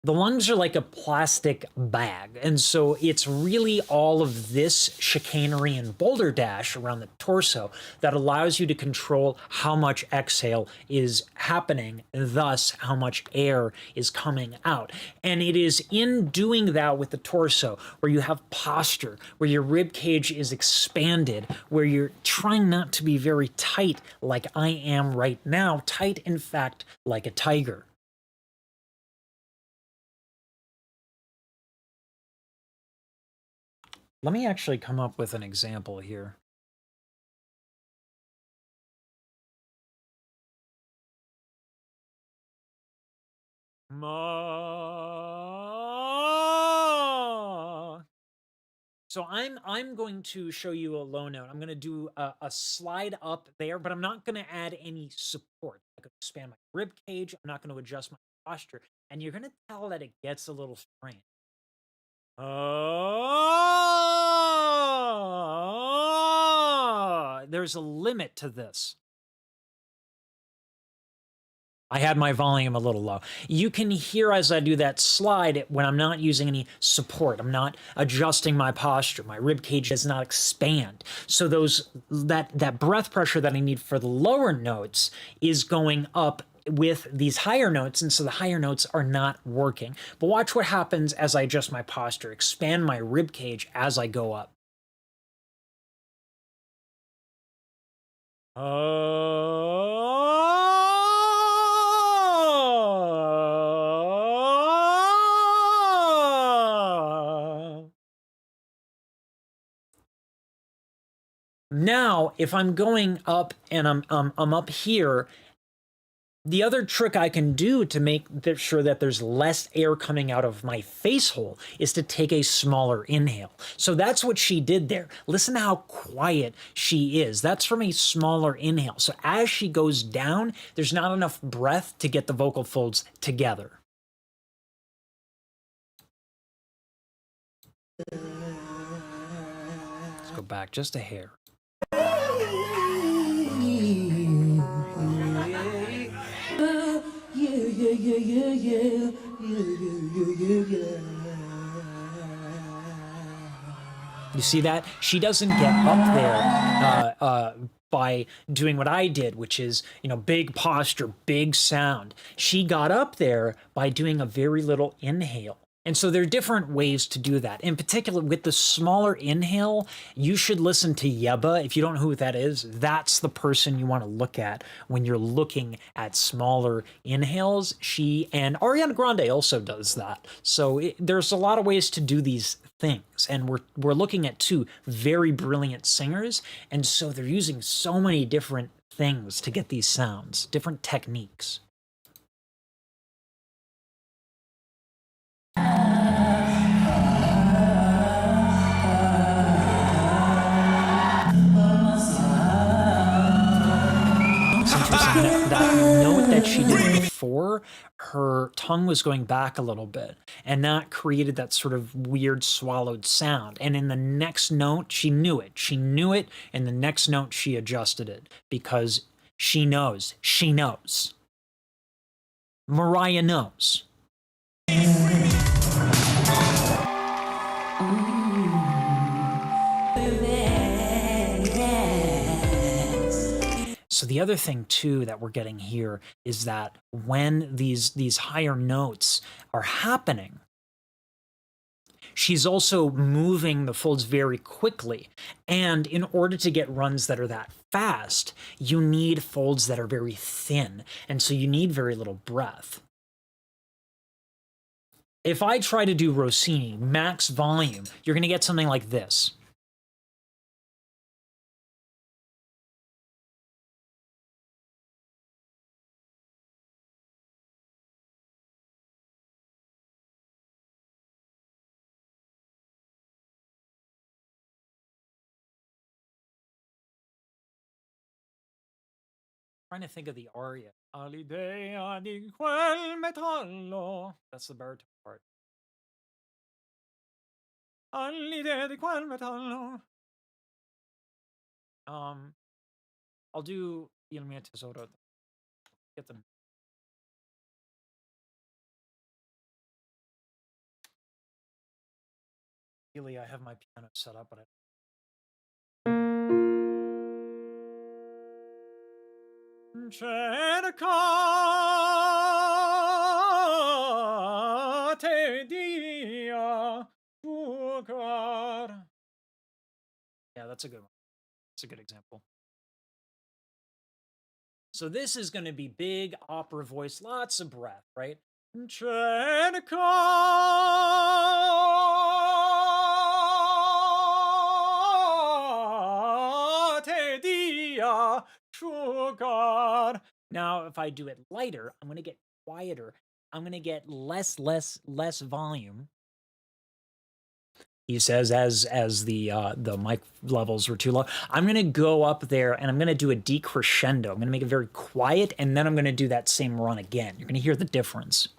The lungs are like a plastic bag, and so it's really all of this chicanery and boulder dash around the torso that allows you to control how much exhale is happening, thus how much air is coming out. And it is in doing that with the torso where you have posture, where your rib cage is expanded, where you're trying not to be very tight like I am right now, tight in fact like a tiger. Let me actually come up with an example here. Ma. So I'm going to show you a low note. I'm going to do a slide up there, but I'm not going to add any support. I'm going to expand my rib cage. I'm not going to adjust my posture, and you're going to tell that it gets a little strange. There's a limit to this. I had my volume a little low. You can hear as I do that slide when I'm not using any support. I'm not adjusting my posture. My rib cage does not expand. So that breath pressure that I need for the lower notes is going up with these higher notes, and so the higher notes are not working. But watch what happens as I adjust my posture, expand my rib cage as I go up. Now, if I'm going up and I'm up here, the other trick I can do to make sure that there's less air coming out of my face hole is to take a smaller inhale. So that's what she did there. Listen to how quiet she is. That's from a smaller inhale. So as she goes down, there's not enough breath to get the vocal folds together. Let's go back just a hair. You see that? She doesn't get up there by doing what I did, which is, big posture, big sound. She got up there by doing a very little inhale. And so there are different ways to do that. In particular, with the smaller inhale, you should listen to Yeba. If you don't know who that is, that's the person you want to look at when you're looking at smaller inhales. She and Ariana Grande also does that. So there's a lot of ways to do these things. And we're looking at two very brilliant singers. And so they're using so many different things to get these sounds, different techniques. That note that she did before, her tongue was going back a little bit, and that created that sort of weird swallowed sound. And in the next note, she knew it. She knew it, and the next note, she adjusted it because she knows. She knows. Mariah knows. So the other thing too that we're getting here is that when these higher notes are happening, she's also moving the folds very quickly. And in order to get runs that are that fast, you need folds that are very thin. And so you need very little breath. If I try to do Rossini, max volume, you're going to get something like this. trying to think of the aria. All'idea di quel metallo. That's the baritone part. All'idea di quel metallo. I'll do Il mio tesoro. Get them. Really, I have my piano set up, but I cercate dia tuo cor. Yeah, that's a good one. That's a good example. So this is going to be big opera voice, lots of breath, right? Cercate dia sugar. Now, if I do it lighter, I'm going to get quieter. I'm going to get less volume. He says, as the mic levels were too low, I'm going to go up there and I'm going to do a decrescendo. I'm going to make it very quiet, and then I'm going to do that same run again. You're going to hear the difference.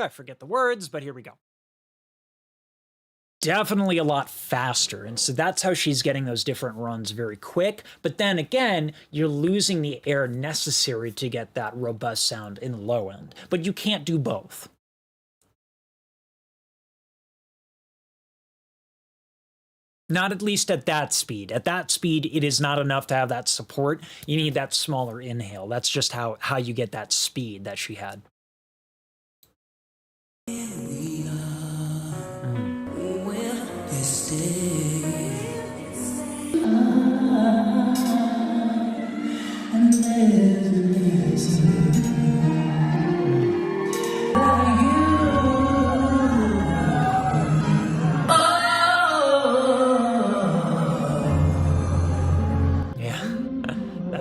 I forget the words, but here we go. Definitely a lot faster. And so that's how she's getting those different runs very quick. But then again, you're losing the air necessary to get that robust sound in the low end. But you can't do both. Not at least at that speed. At that speed, it is not enough to have that support. You need that smaller inhale. That's just how you get that speed that she had.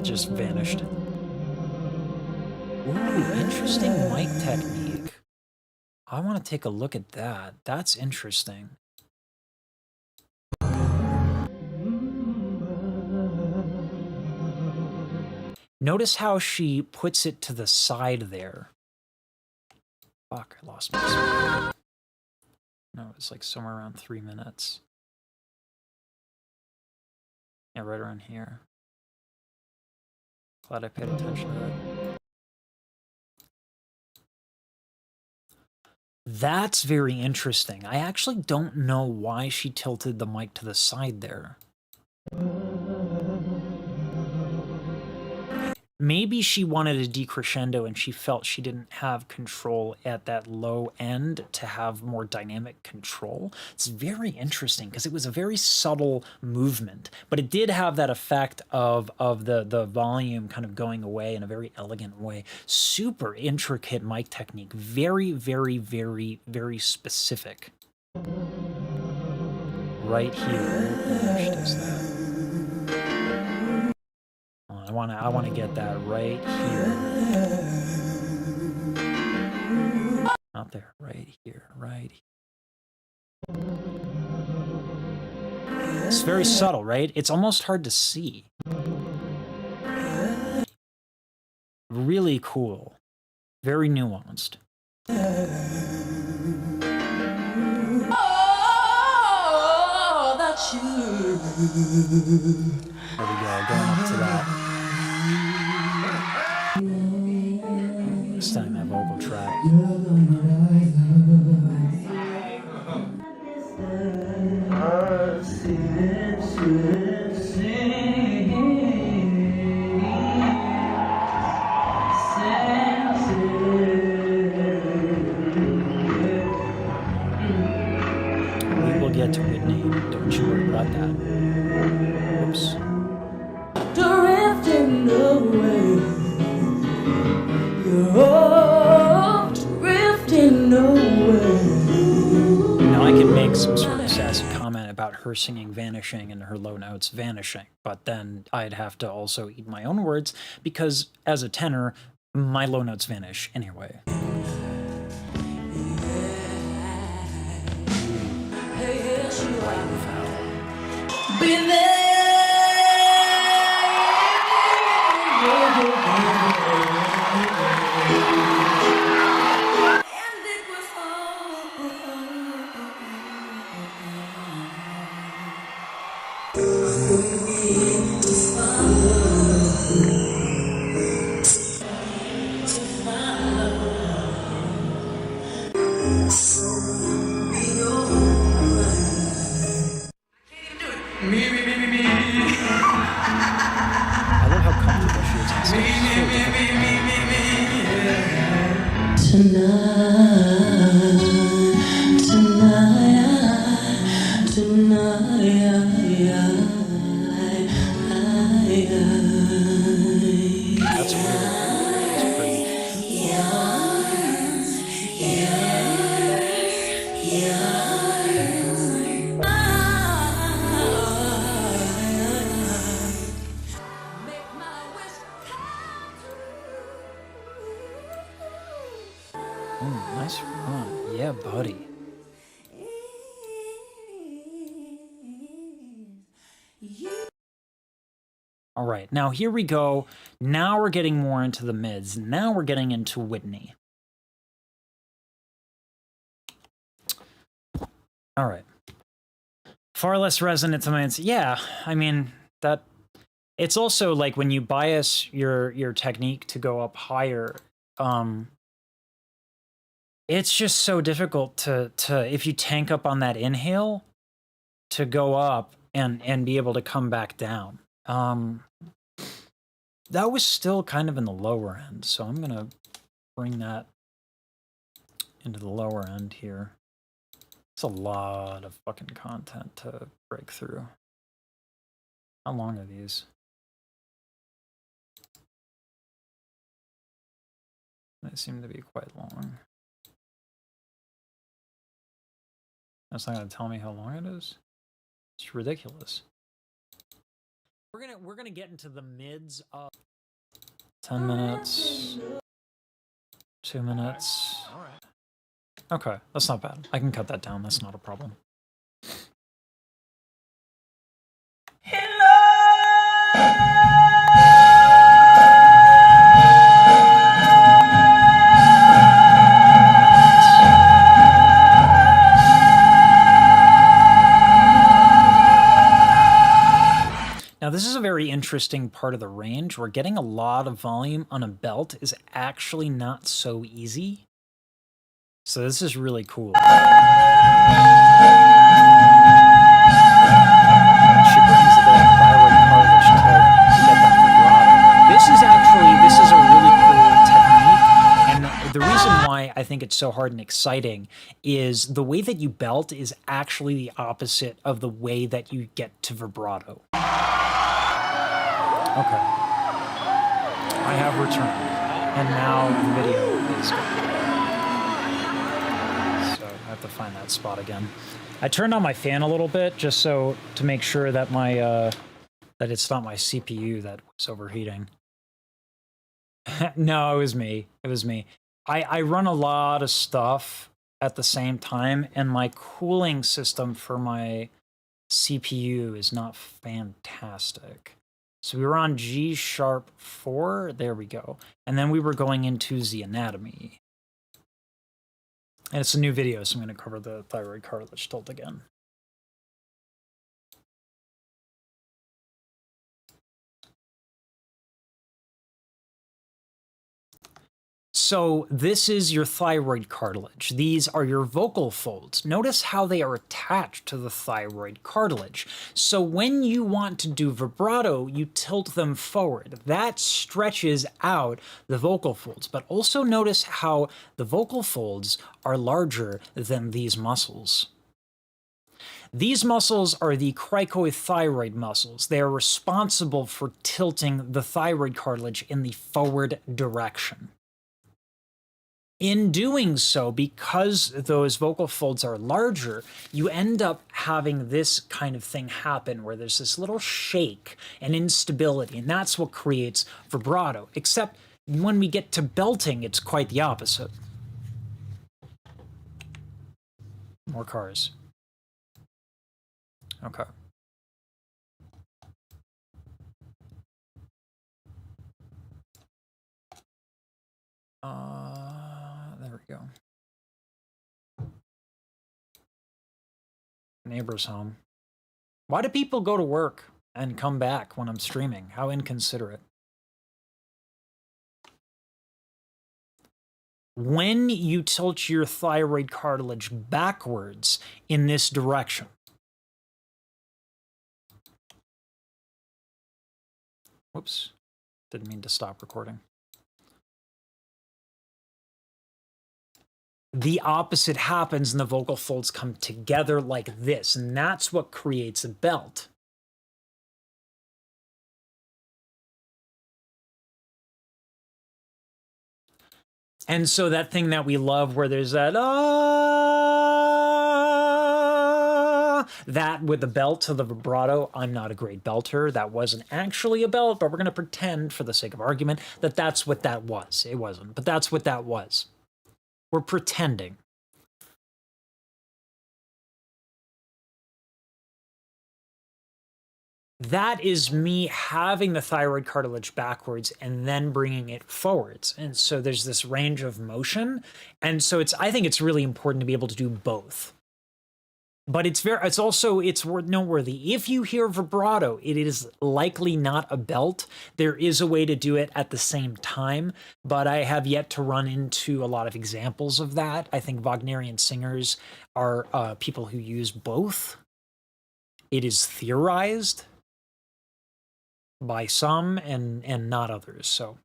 Just vanished. Ooh, interesting mic technique. I want to take a look at that. That's interesting. Notice how she puts it to the side there. Fuck, I lost my... No, it's like somewhere around 3 minutes. Yeah, right around here. Glad I paid attention to that. That's very interesting. I actually don't know why she tilted the mic to the side there. Maybe she wanted a decrescendo and she felt she didn't have control at that low end to have more dynamic control. It's very interesting because it was a very subtle movement, but it did have that effect of the volume kind of going away in a very elegant way. Super intricate mic technique. Very, very, very, very specific. Right here. Where she does that. I want to get that right here. Not there, right here, right here. It's very subtle, right? It's almost hard to see. Really cool. Very nuanced. Oh, that's you. There we go, going up to that. This time, my vocal track. We will get to Whitney. Don't you worry about that. Oops. Drifting away. Now I can make some sort of sassy comment about her singing vanishing and her low notes vanishing, but then I'd have to also eat my own words because as a tenor, my low notes vanish anyway. I love how comfortable she is on stage. That's weird. That's pretty. Nice run. Yeah, buddy. All right, now here we go. Now we're getting more into the mids. Now we're getting into Whitney. All right. Far less resonance. Yeah, I mean, that it's also like when you bias your technique to go up higher, it's just so difficult to if you tank up on that inhale to go up and be able to come back down. That was still kind of in the lower end, so I'm gonna bring that into the lower end here. It's a lot of fucking content to break through. How long are these? They seem to be quite long. That's not gonna tell me how long it is. It's ridiculous. We're gonna get into the mids of 10 minutes, 2 minutes. All right. Okay, that's not bad. I can cut that down. That's not a problem. Now, this is a very interesting part of the range where getting a lot of volume on a belt is actually not so easy. So this is really cool. She brings the thyroid cartilage to get that vibrato. This is a really cool technique. And the reason why I think it's so hard and exciting is the way that you belt is actually the opposite of the way that you get to vibrato. Okay. I have returned. And now the video is gone. So I have to find that spot again. I turned on my fan a little bit just so to make sure that my that it's not my CPU that was overheating. No, it was me. It was me. I run a lot of stuff at the same time, and my cooling system for my CPU is not fantastic. So we were on G#4, there we go. And then we were going into the anatomy. And it's a new video, so I'm going to cover the thyroid cartilage tilt again. So this is your thyroid cartilage. These are your vocal folds. Notice how they are attached to the thyroid cartilage. So when you want to do vibrato, you tilt them forward. That stretches out the vocal folds. But also notice how the vocal folds are larger than these muscles. These muscles are the cricothyroid muscles. They are responsible for tilting the thyroid cartilage in the forward direction. In doing so, because those vocal folds are larger, you end up having this kind of thing happen where there's this little shake and instability, and that's what creates vibrato. Except when we get to belting, it's quite the opposite. More cars. Okay. There we go. Neighbor's home. Why do people go to work and come back when I'm streaming? How inconsiderate. When you tilt your thyroid cartilage backwards in this direction, whoops, didn't mean to stop recording. The opposite happens and the vocal folds come together like this, and that's what creates a belt. And so that thing that we love where there's that that with the belt to the vibrato, I'm not a great belter. That wasn't actually a belt, but we're going to pretend for the sake of argument that that's what that was. It wasn't, but that's what that was. We're pretending. That is me having the thyroid cartilage backwards and then bringing it forwards. And so there's this range of motion. And so I think it's really important to be able to do both. But it's noteworthy. If you hear vibrato, it is likely not a belt. There is a way to do it at the same time, but I have yet to run into a lot of examples of that. I think Wagnerian singers are people who use both. It is theorized by some and not others. So.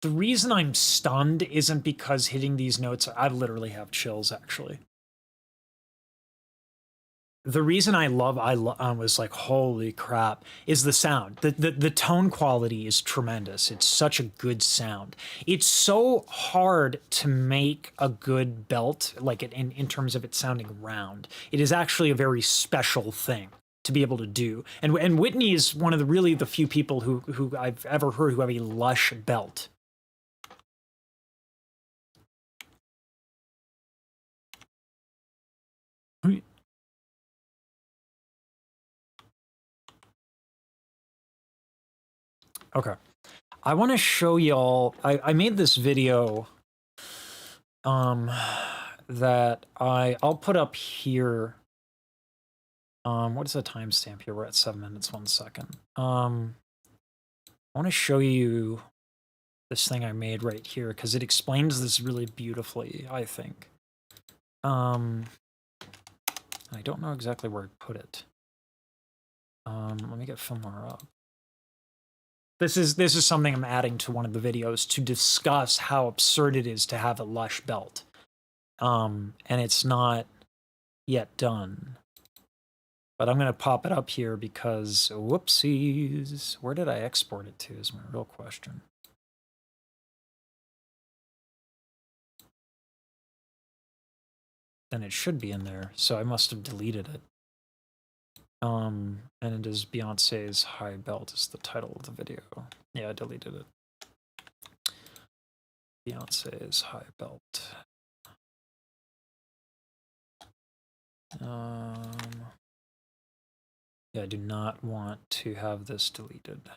The reason I'm stunned isn't because hitting these notes, I literally have chills actually. The reason I was like, holy crap, is the sound. The tone quality is tremendous. It's such a good sound. It's so hard to make a good belt, like in terms of it sounding round. It is actually a very special thing to be able to do. And Whitney is one of the few people who I've ever heard who have a Lush belt. Okay, I want to show y'all. I made this video that I'll put up here. What is the timestamp here? We're at 7 minutes, 1 second. I want to show you this thing I made right here because it explains this really beautifully, I think. I don't know exactly where I put it. Let me get Filmora up. This is something I'm adding to one of the videos to discuss how absurd it is to have a Lush belt. And it's not yet done. But I'm going to pop it up here because, whoopsies, where did I export it to is my real question. Then it should be in there, so I must have deleted it. And it is Beyonce's High Belt is the title of the video. Yeah, I deleted it. Beyonce's High Belt. Yeah, I do not want to have this deleted.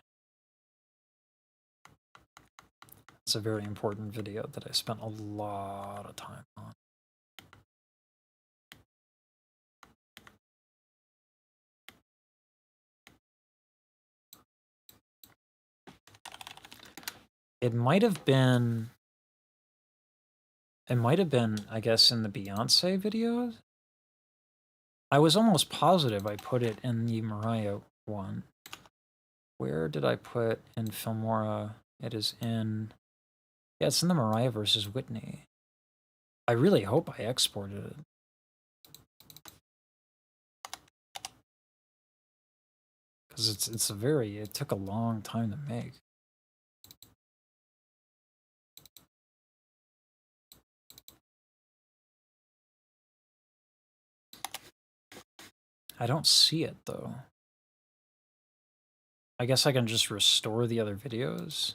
It's a very important video that I spent a lot of time on. It might have been, I guess, in the Beyonce videos. I was almost positive I put it in the Mariah one. Where did I put in Filmora? It is in... Yeah, it's in the Mariah versus Whitney. I really hope I exported it. Because it's a very... It took a long time to make. I don't see it, though. I guess I can just restore the other videos.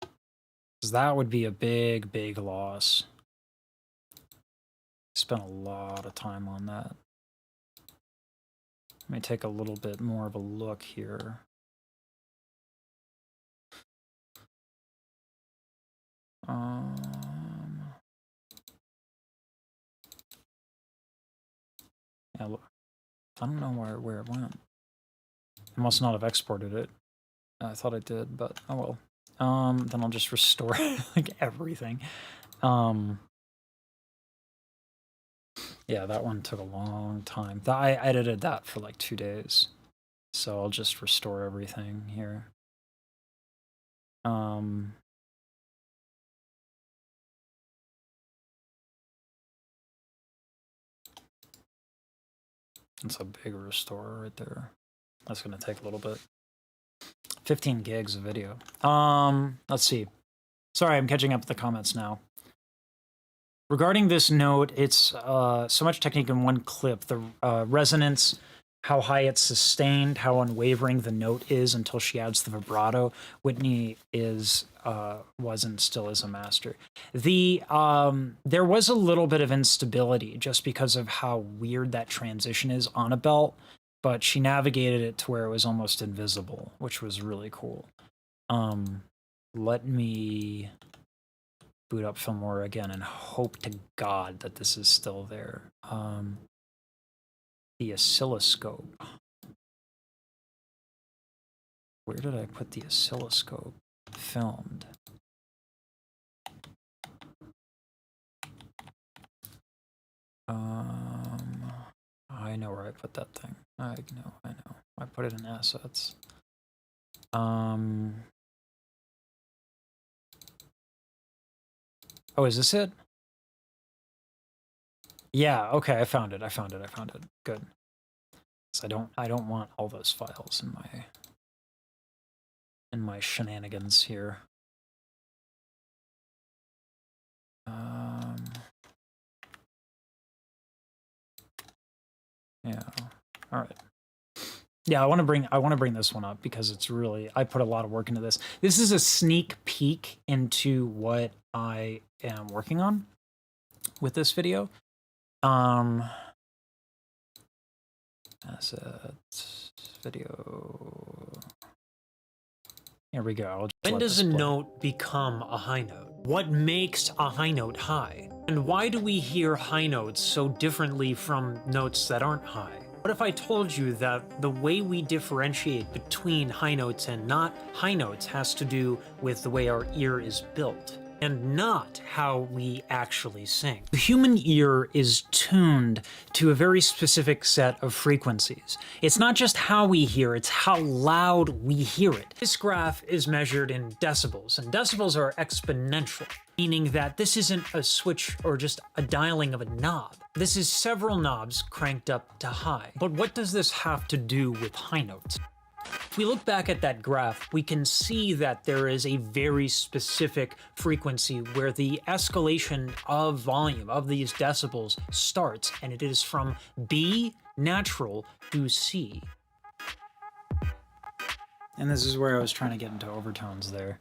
Because that would be a big, big loss. Spent a lot of time on that. Let me take a little bit more of a look here. Yeah, look, I don't know where it went. I must not have exported it. I thought I did, but oh well. Then I'll just restore like everything. Yeah, that one took a long time. I edited that for like 2 days. So I'll just restore everything here. It's a big restore right there. That's gonna take a little bit. 15 gigs of video. Let's see. Sorry, I'm catching up with the comments now. Regarding this note, it's so much technique in one clip. The resonance, how high it's sustained, how unwavering the note is until she adds the vibrato. Whitney was and still is a master. There was a little bit of instability just because of how weird that transition is on a belt, but she navigated it to where it was almost invisible, which was really cool. Let me boot up Filmora again and hope to God that this is still there. The oscilloscope. Where did I put the oscilloscope? Filmed. I know where I put that thing. I know. I put it in assets. Oh, is this it? Yeah, okay, I found it. Good. So I don't want all those files in my shenanigans here. Yeah. All right. Yeah, I want to bring this one up because it's really, I put a lot of work into this. This is a sneak peek into what I am working on with this video. Assets, video. Here we go. When does a note become a high note? What makes a high note high? And why do we hear high notes so differently from notes that aren't high? What if I told you that the way we differentiate between high notes and not high notes has to do with the way our ear is built, and not how we actually sing? The human ear is tuned to a very specific set of frequencies. It's not just how we hear, it's how loud we hear it. This graph is measured in decibels, and decibels are exponential, meaning that this isn't a switch or just a dialing of a knob. This is several knobs cranked up to high. But what does this have to do with high notes? If we look back at that graph, we can see that there is a very specific frequency where the escalation of volume of these decibels starts, and it is from B natural to C. And this is where I was trying to get into overtones there.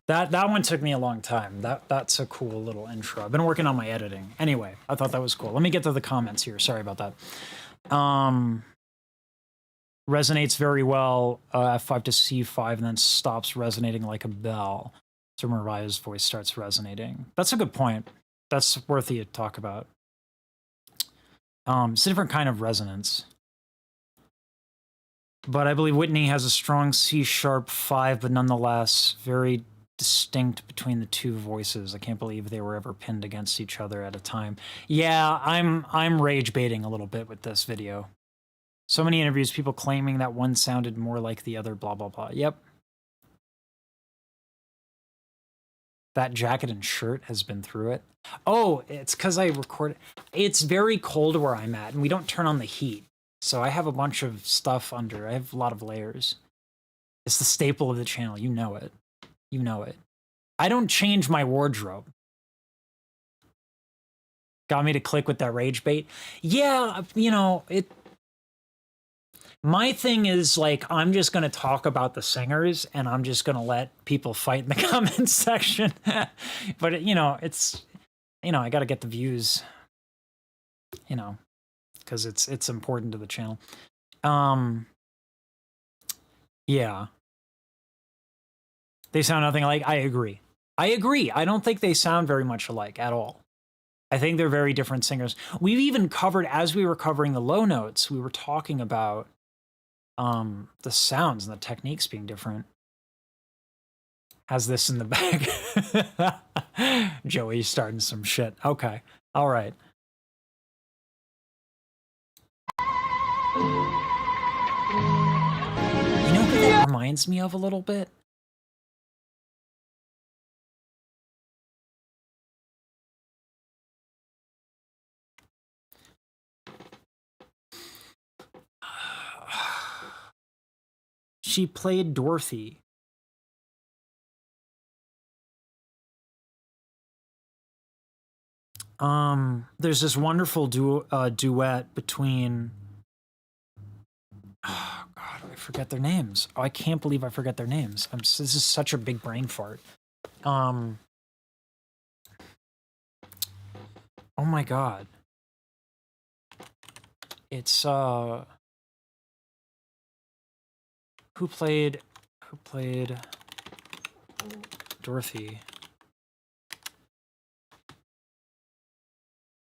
That one took me a long time. That's a cool little intro. I've been working on my editing. Anyway, I thought that was cool. Let me get to the comments here. Sorry about that. Resonates very well, F5 to C5, and then stops resonating like a bell. So Mariah's voice starts resonating. That's a good point. That's worthy to talk about. It's a different kind of resonance. But I believe Whitney has a strong C sharp 5, but nonetheless very distinct between the two voices. I can't believe they were ever pinned against each other at a time. Yeah, I'm rage baiting a little bit with this video. So many interviews, people claiming that one sounded more like the other, blah, blah, blah. Yep. That jacket and shirt has been through it. Oh, it's because I record. It's very cold where I'm at, and we don't turn on the heat. So I have a bunch of stuff under. I have a lot of layers. It's the staple of the channel. You know it. You know it. I don't change my wardrobe. Got me to click with that rage bait? Yeah, you know, it. My thing is, like, I'm just going to talk about the singers, and I'm just going to let people fight in the comments section. But, you know, it's, you know, I got to get the views, you know, because it's important to the channel. Yeah. They sound nothing alike. I agree. I agree. I don't think they sound very much alike at all. I think they're very different singers. We've even covered, as we were covering the low notes, we were talking about the sounds and the techniques being different. Has this in the bag. Joey's starting some shit. Okay. All right. You know who that reminds me of a little bit? She played Dorothy. There's this wonderful duet between. Oh God, I forget their names. Oh, I can't believe I forget their names. This is such a big brain fart. Oh my God. It's who played Dorothy?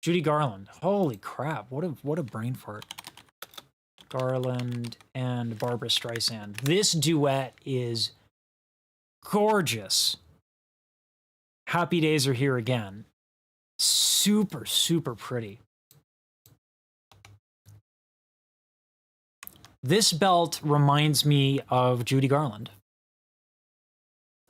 Judy Garland. Holy crap! What a brain fart. Garland and Barbara Streisand. This duet is gorgeous. Happy Days Are Here Again. Super, super pretty. This belt reminds me of Judy Garland.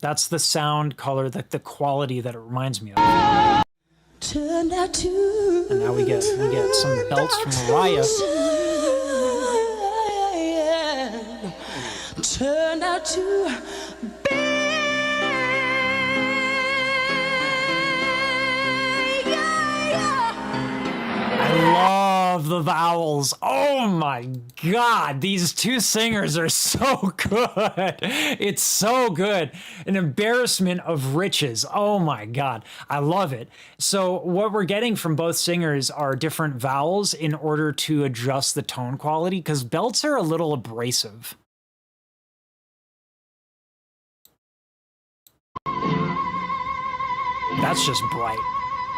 That's the sound color, the quality that it reminds me of. And now we get some belts from Mariah. Turned out to be. I love the vowels. Oh my God, these two singers are so good. It's so good. An embarrassment of riches. Oh my God, I love it. So what we're getting from both singers are different vowels in order to adjust the tone quality, because belts are a little abrasive. That's just bright.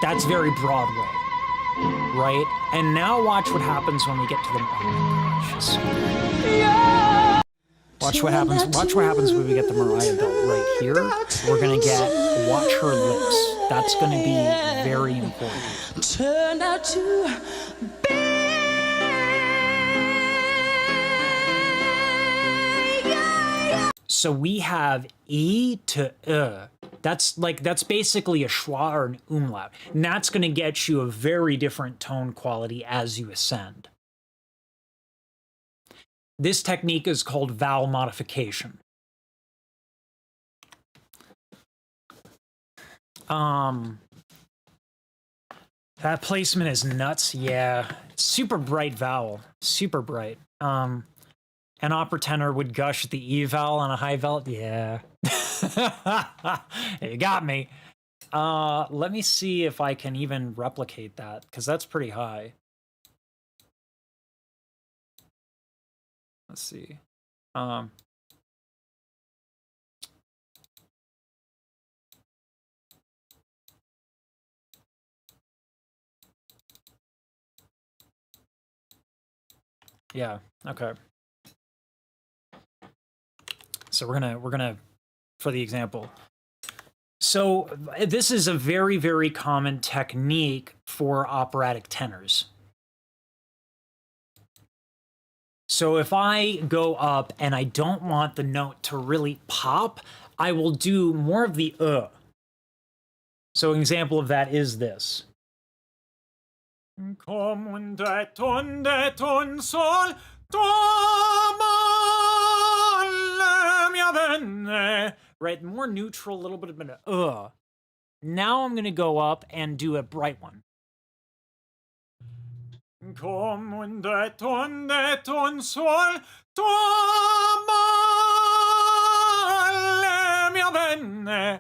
That's very Broadway. Right? And now watch what happens when we get to the. Watch what happens when we get the Mariah belt right here. We're gonna get watch her lips. That's gonna be very important. Turned out to be. So we have E to That's basically a schwa or an umlaut. And that's going to get you a very different tone quality as you ascend. This technique is called vowel modification. That placement is nuts. Yeah. Super bright vowel. Super bright. An opera tenor would gush at the E vowel on a high vowel. Yeah. You got me. Let me see if I can even replicate that, because that's pretty high. Let's see. Yeah, okay. So we're gonna for the example, So this is a very, very common technique for operatic tenors. So if I go up and I don't want the note to really pop, I will do more of the So an example of that is this. Come un de ton sol, right, more neutral, a little bit of an Now I'm gonna go up and do a bright one. Come un de ton sol,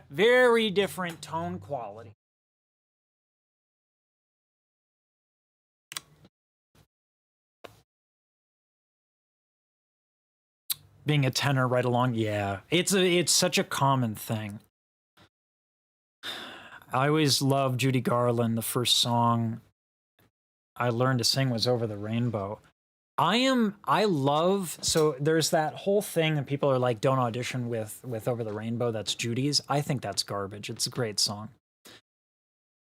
very different tone quality. Being a tenor right along, yeah, it's such a common thing. I always loved Judy Garland. The first song I learned to sing was Over the Rainbow. So there's that whole thing that people are like, don't audition with Over the Rainbow, that's Judy's. I think that's garbage. It's a great song.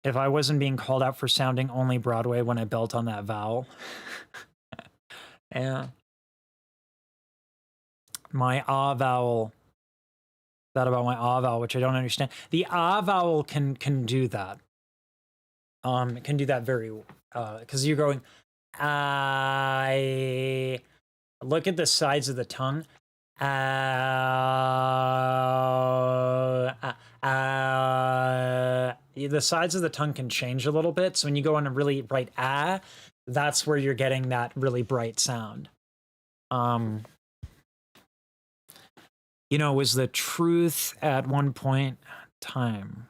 If I wasn't being called out for sounding only Broadway when I belt on that vowel. Yeah. My ah vowel. That about my ah vowel, which I don't understand. The ah vowel can do that. It can do that very because you're going I look at the sides of the tongue. The sides of the tongue can change a little bit. So when you go on a really bright that's where you're getting that really bright sound. You know, was the truth at one point time.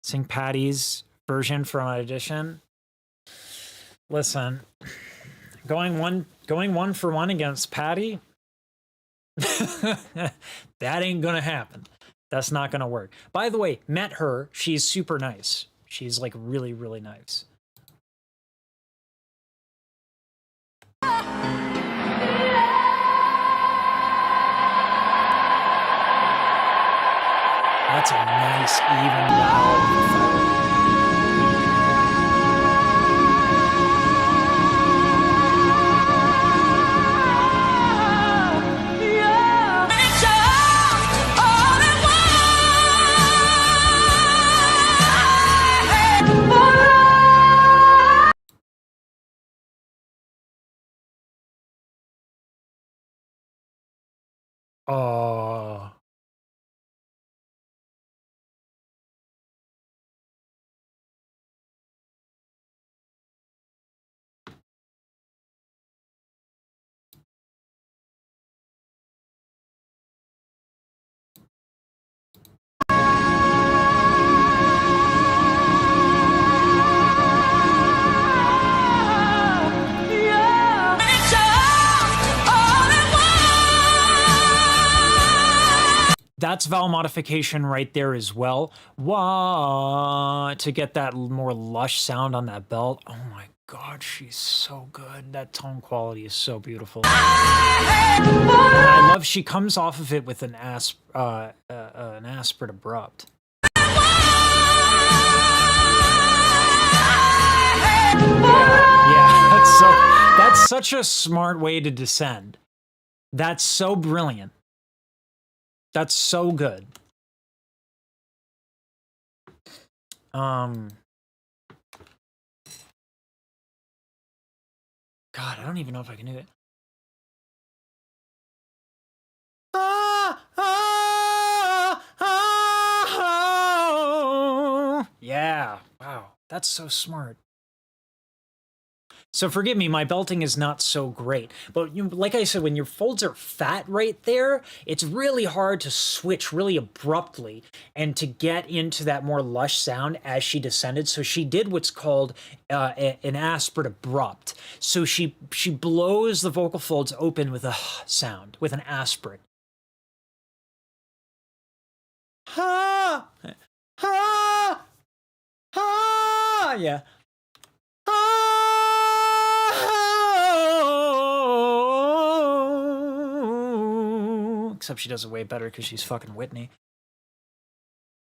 Sing Patty's version for an audition. Listen, going one for one against Patty, that ain't gonna happen. That's not gonna work. By the way, met her. She's super nice. She's like really, really nice. That's a nice even vowel. Oh. That's vowel modification right there as well. Wah, to get that more lush sound on that belt. Oh my God, she's so good. That tone quality is so beautiful. And I love she comes off of it with an aspirate abrupt. Yeah, that's such a smart way to descend. That's so brilliant. That's so good. God, I don't even know if I can do it. Yeah, wow, that's so smart. So forgive me, my belting is not so great. But like I said, when your folds are fat right there, it's really hard to switch really abruptly and to get into that more lush sound as she descended. So she did what's called an aspirate abrupt. So she blows the vocal folds open with a sound, with an aspirate. Ha! Ha! Ha! Yeah. Except she does it way better because she's fucking Whitney.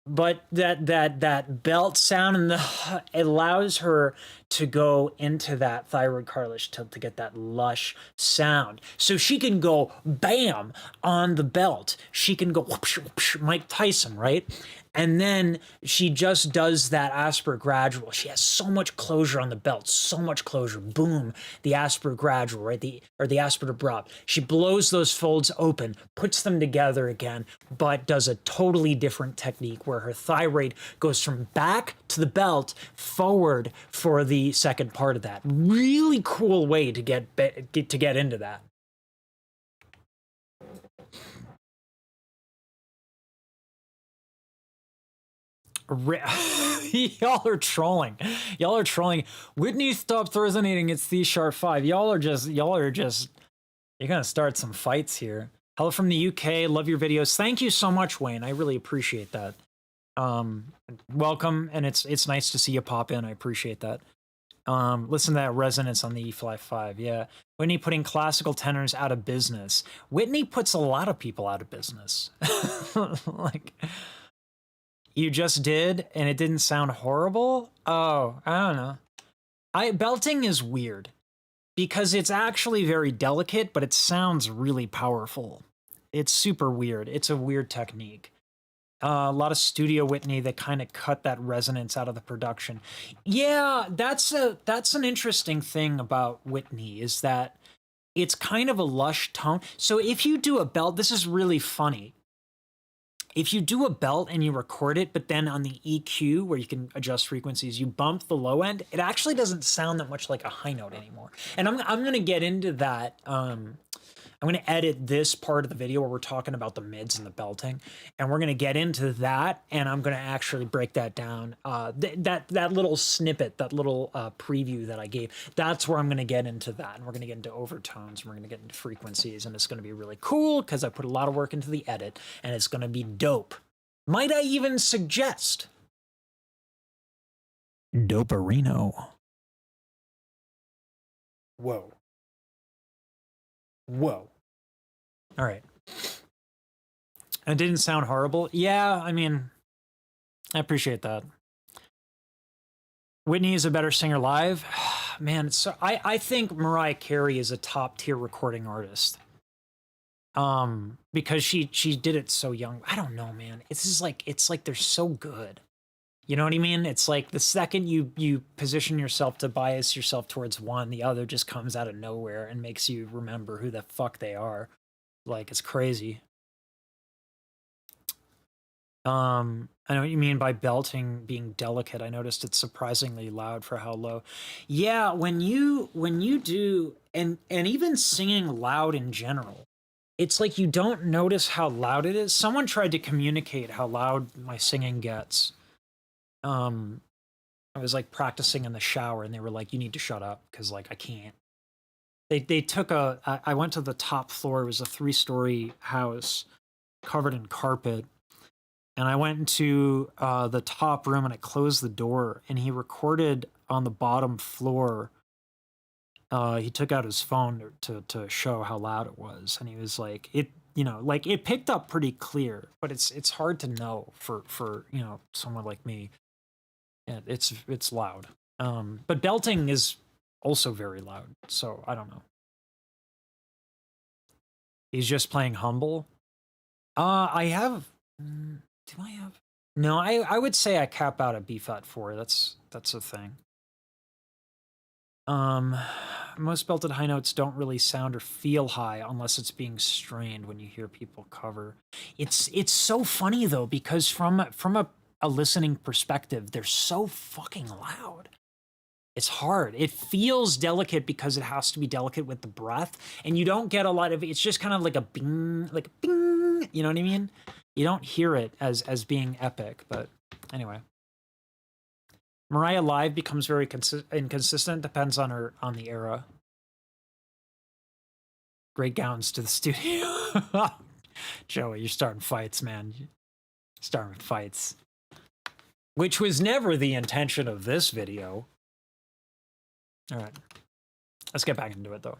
but that belt sound and it allows her to go into that thyroid cartilage to get that lush sound. So she can go bam on the belt. She can go whoopsh, whoopsh, Mike Tyson, right? And then she just does that aspirate gradual. She has so much closure on the belt, so much closure. Boom, the aspirate gradual, right? The aspirate abrupt. She blows those folds open, puts them together again, but does a totally different technique where her thyroid goes from back to the belt forward for the second part of that. Really cool way to get into that. Y'all are trolling. Y'all are trolling. Whitney stopped resonating. It's C sharp 5. Y'all are just, you're gonna start some fights here. Hello from the UK. Love your videos. Thank you so much, Wayne. I really appreciate that. Welcome, and it's nice to see you pop in. I appreciate that. Listen to that resonance on the E flat 5. Yeah. Whitney putting classical tenors out of business. Whitney puts a lot of people out of business. Like, you just did, and it didn't sound horrible? Oh, I don't know. Belting is weird because it's actually very delicate, but it sounds really powerful. It's super weird. It's a weird technique. A lot of studio Whitney that kind of cut that resonance out of the production. Yeah, that's an interesting thing about Whitney, is that it's kind of a lush tone. So if you do a belt, this is really funny. If you do a belt and you record it, but then on the EQ where you can adjust frequencies, you bump the low end, it actually doesn't sound that much like a high note anymore. And I'm going to get into that. I'm going to edit this part of the video where we're talking about the mids and the belting, and we're going to get into that, and I'm going to actually break that down. That little snippet, that little preview that I gave, that's where I'm going to get into that, and we're going to get into overtones, and we're going to get into frequencies, and it's going to be really cool because I put a lot of work into the edit, and it's going to be dope. Might I even suggest Doperino? Whoa. Whoa. All right. It didn't sound horrible. Yeah, I mean, I appreciate that. Whitney is a better singer live. Man, I think Mariah Carey is a top tier recording artist. Because she did it so young. I don't know, man. It's like they're so good. You know what I mean? It's like the second you position yourself to bias yourself towards one, the other just comes out of nowhere and makes you remember who the fuck they are. Like, it's crazy. I know what you mean by belting being delicate. I noticed it's surprisingly loud for how low. Yeah, when you do, and even singing loud in general, it's like you don't notice how loud it is. Someone tried to communicate how loud my singing gets. I was like practicing in the shower, and they were like, you need to shut up, because like I can't. They took I went to the top floor. It was a 3-story house covered in carpet, and I went into the top room, and I closed the door, and he recorded on the bottom floor. He took out his phone to show how loud it was, and he was like, like it picked up pretty clear, but it's hard to know for someone like me. Yeah, it's loud. But belting is also very loud, so I don't know. He's just playing humble. I have. Do I have? No, I would say I cap out at B flat 4. That's a thing. Most belted high notes don't really sound or feel high unless it's being strained when you hear people cover. It's so funny though, because from a listening perspective, they're so fucking loud. It's hard. It feels delicate because it has to be delicate with the breath, and you don't get a lot of it. It's just kind of like a bing, like a bing. You know what I mean? You don't hear it as being epic, but anyway. Mariah live becomes very inconsistent. Depends on the era. Great gowns to the studio. Joey, you're starting fights, man. Starting fights. Which was never the intention of this video. All right. Let's get back into it, though.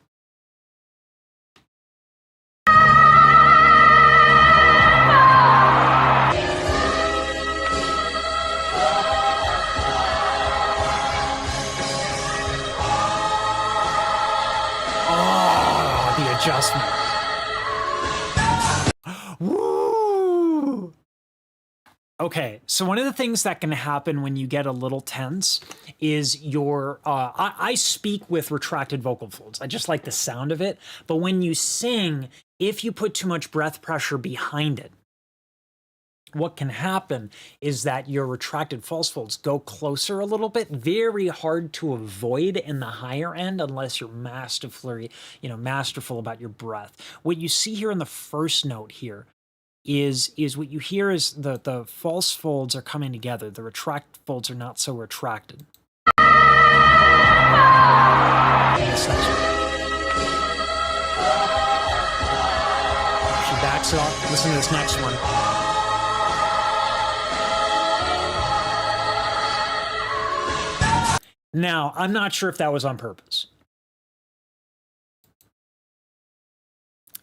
last note. Woo! Okay, so one of the things that can happen when you get a little tense is your, I speak with retracted vocal folds. I just like the sound of it. But when you sing, if you put too much breath pressure behind it, what can happen is that your retracted false folds go closer a little bit, very hard to avoid in the higher end unless you're masterful about your breath. What you see here in the first note here is what you hear is the false folds are coming together. The retract folds are not so retracted. She backs it off. Listen to this next one. Now, I'm not sure if that was on purpose.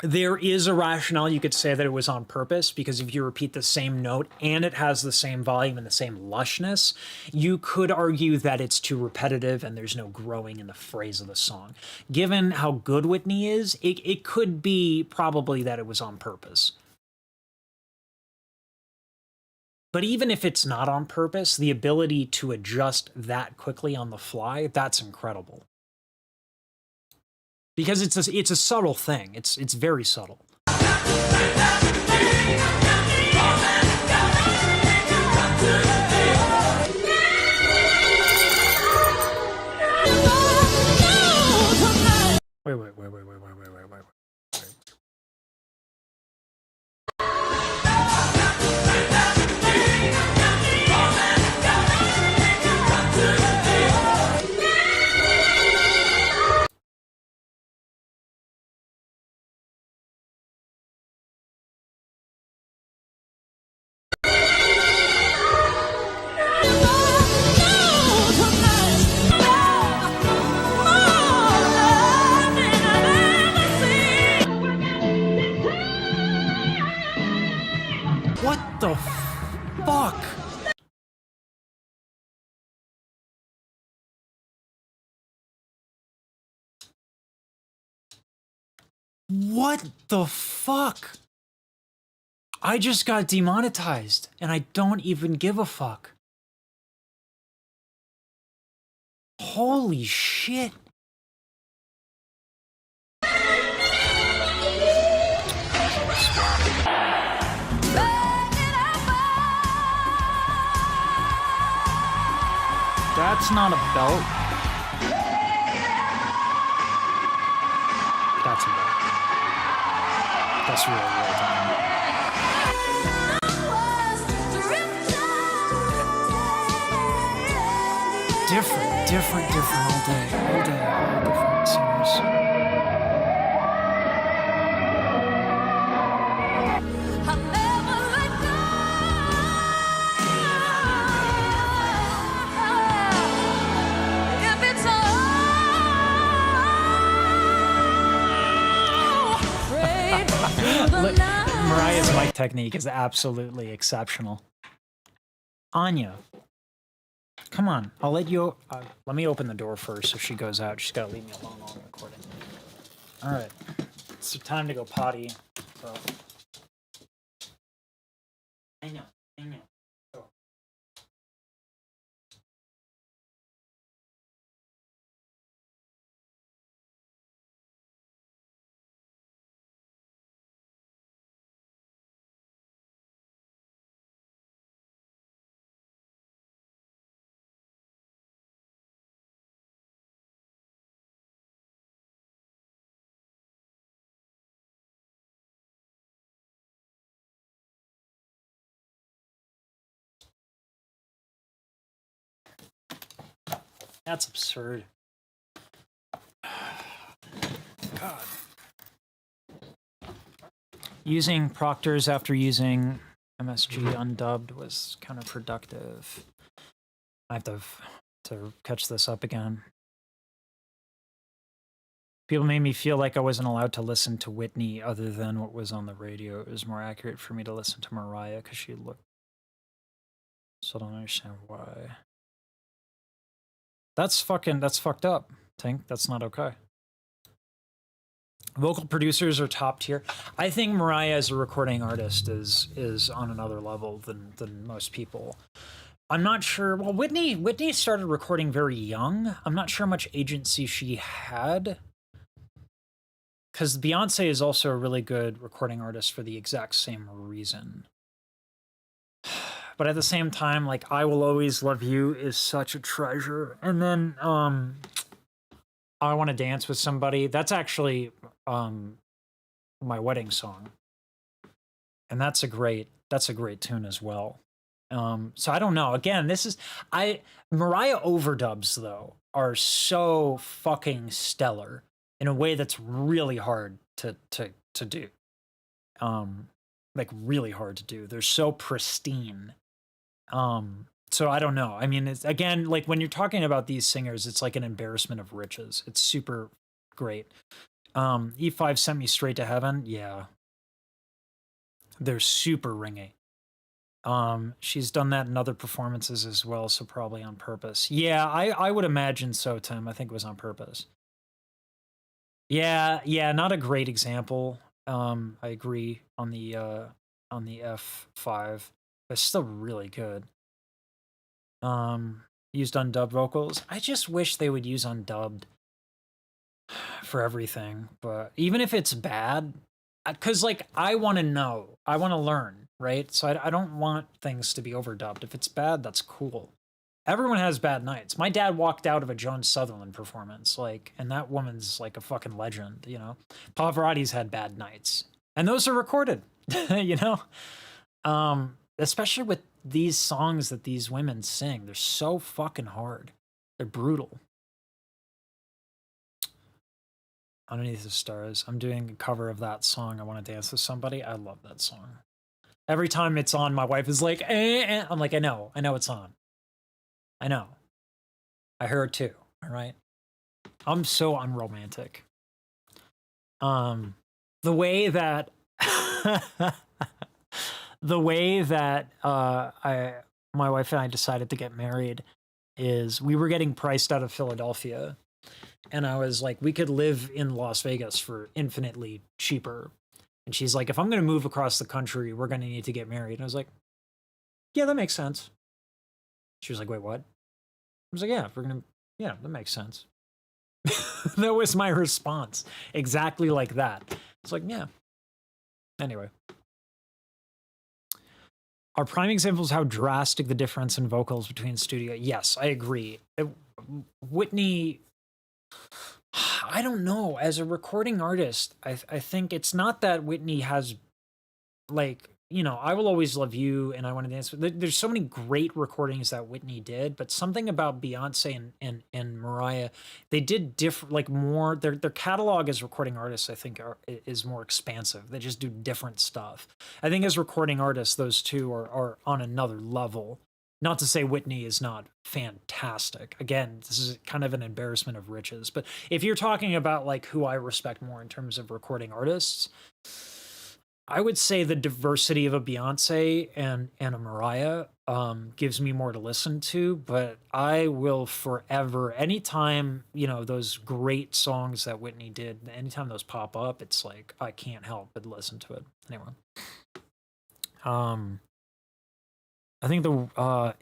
There is a rationale you could say that it was on purpose, because if you repeat the same note and it has the same volume and the same lushness, you could argue that it's too repetitive and there's no growing in the phrase of the song. Given how good Whitney is, it could be probably that it was on purpose. But even if it's not on purpose, the ability to adjust that quickly on the fly, that's incredible. Because it's a subtle thing. It's very subtle. Wait. What the fuck? What the fuck? I just got demonetized and I don't even give a fuck. Holy shit. That's not a belt. That's a belt. That's really well done. Different all day, all different singers. Mariah's mic technique is absolutely exceptional. Anya, come on, I'll let you. Let me open the door first so she goes out. She's got to leave me alone while I'm recording. All right, it's time to go potty. So. I know. Go. That's absurd. God. Using proctors after using MSG undubbed was counterproductive. I have to catch this up again. People made me feel like I wasn't allowed to listen to Whitney other than what was on the radio. It was more accurate for me to listen to Mariah because she looked. So I don't understand why. That's fucked up, Tink. That's not okay. Vocal producers are top tier. I think Mariah as a recording artist is on another level than most people. I'm not sure. Well, Whitney started recording very young. I'm not sure how much agency she had, because Beyonce is also a really good recording artist for the exact same reason. But at the same time, like I Will Always Love You is such a treasure. And then I Want to Dance with Somebody. That's actually my wedding song. And that's a great tune as well. So I don't know. Again, Mariah overdubs though are so fucking stellar in a way that's really hard to do. Like really hard to do. They're so pristine. So I don't know. I mean, it's, again, like when you're talking about these singers, it's like an embarrassment of riches. It's super great. E5 Sent Me Straight to Heaven. Yeah. They're super ringy. She's done that in other performances as well, so probably on purpose. Yeah, I would imagine so, Tim. I think it was on purpose. Yeah, not a great example. I agree on the F5. It's still really good. Used undubbed vocals. I just wish they would use undubbed for everything, but even if it's bad, because like I want to know, I want to learn, right? So I don't want things to be overdubbed. If it's bad, that's cool. Everyone has bad nights. My dad walked out of a Joan Sutherland performance, like, and that woman's like a fucking legend, you know. Pavarotti's had bad nights, and those are recorded, you know. Especially with these songs that these women sing, they're so fucking hard. They're brutal. Underneath the Stars. I'm doing a cover of that song. I Want to Dance with Somebody. I love that song. Every time it's on, my wife is like, eh. I'm like, I know it's on. I know. I heard too. All right. I'm so unromantic. The way that my wife and I decided to get married is we were getting priced out of Philadelphia. And I was like, we could live in Las Vegas for infinitely cheaper. And she's like, if I'm going to move across the country, we're going to need to get married. And I was like, yeah, that makes sense. She was like, wait, what? I was like, yeah, that makes sense. That was my response. Exactly like that. It's like, yeah. Anyway. Are prime examples how drastic the difference in vocals between studio? Yes, I agree. Whitney, I don't know. As a recording artist, I think it's not that Whitney has, like, you know, I Will Always Love You and I Want to Dance. There's so many great recordings that Whitney did, but something about Beyonce and Mariah, they did different, like more, their catalog as recording artists, I think, is more expansive. They just do different stuff. I think as recording artists, those two are on another level. Not to say Whitney is not fantastic. Again, this is kind of an embarrassment of riches. But if you're talking about like who I respect more in terms of recording artists, I would say the diversity of a Beyonce and a Mariah gives me more to listen to, but I will forever, anytime, you know, those great songs that Whitney did, anytime those pop up, it's like, I can't help but listen to it. Anyway. I think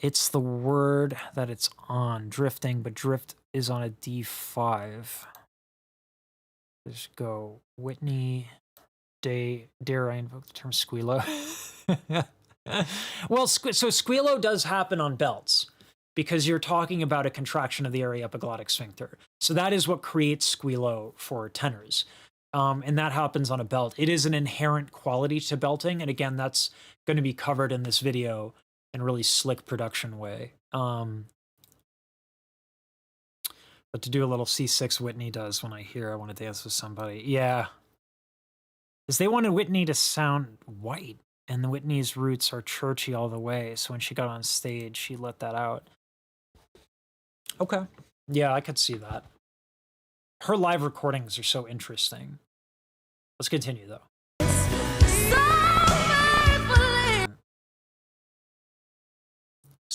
it's the word that it's on, drifting, but drift is on a D5. Just go Whitney. Dare I invoke the term squealo? Well, so squealo does happen on belts because you're talking about a contraction of the area epiglottic sphincter. So that is what creates squealo for tenors. And that happens on a belt. It is an inherent quality to belting. And again, that's going to be covered in this video in a really slick production way. But to do a little C6 Whitney does when I hear I Want to Dance with Somebody. Yeah. Is they wanted Whitney to sound white, and the Whitney's roots are churchy all the way. So when she got on stage, she let that out. Okay. Yeah, I could see that. Her live recordings are so interesting. Let's continue, though.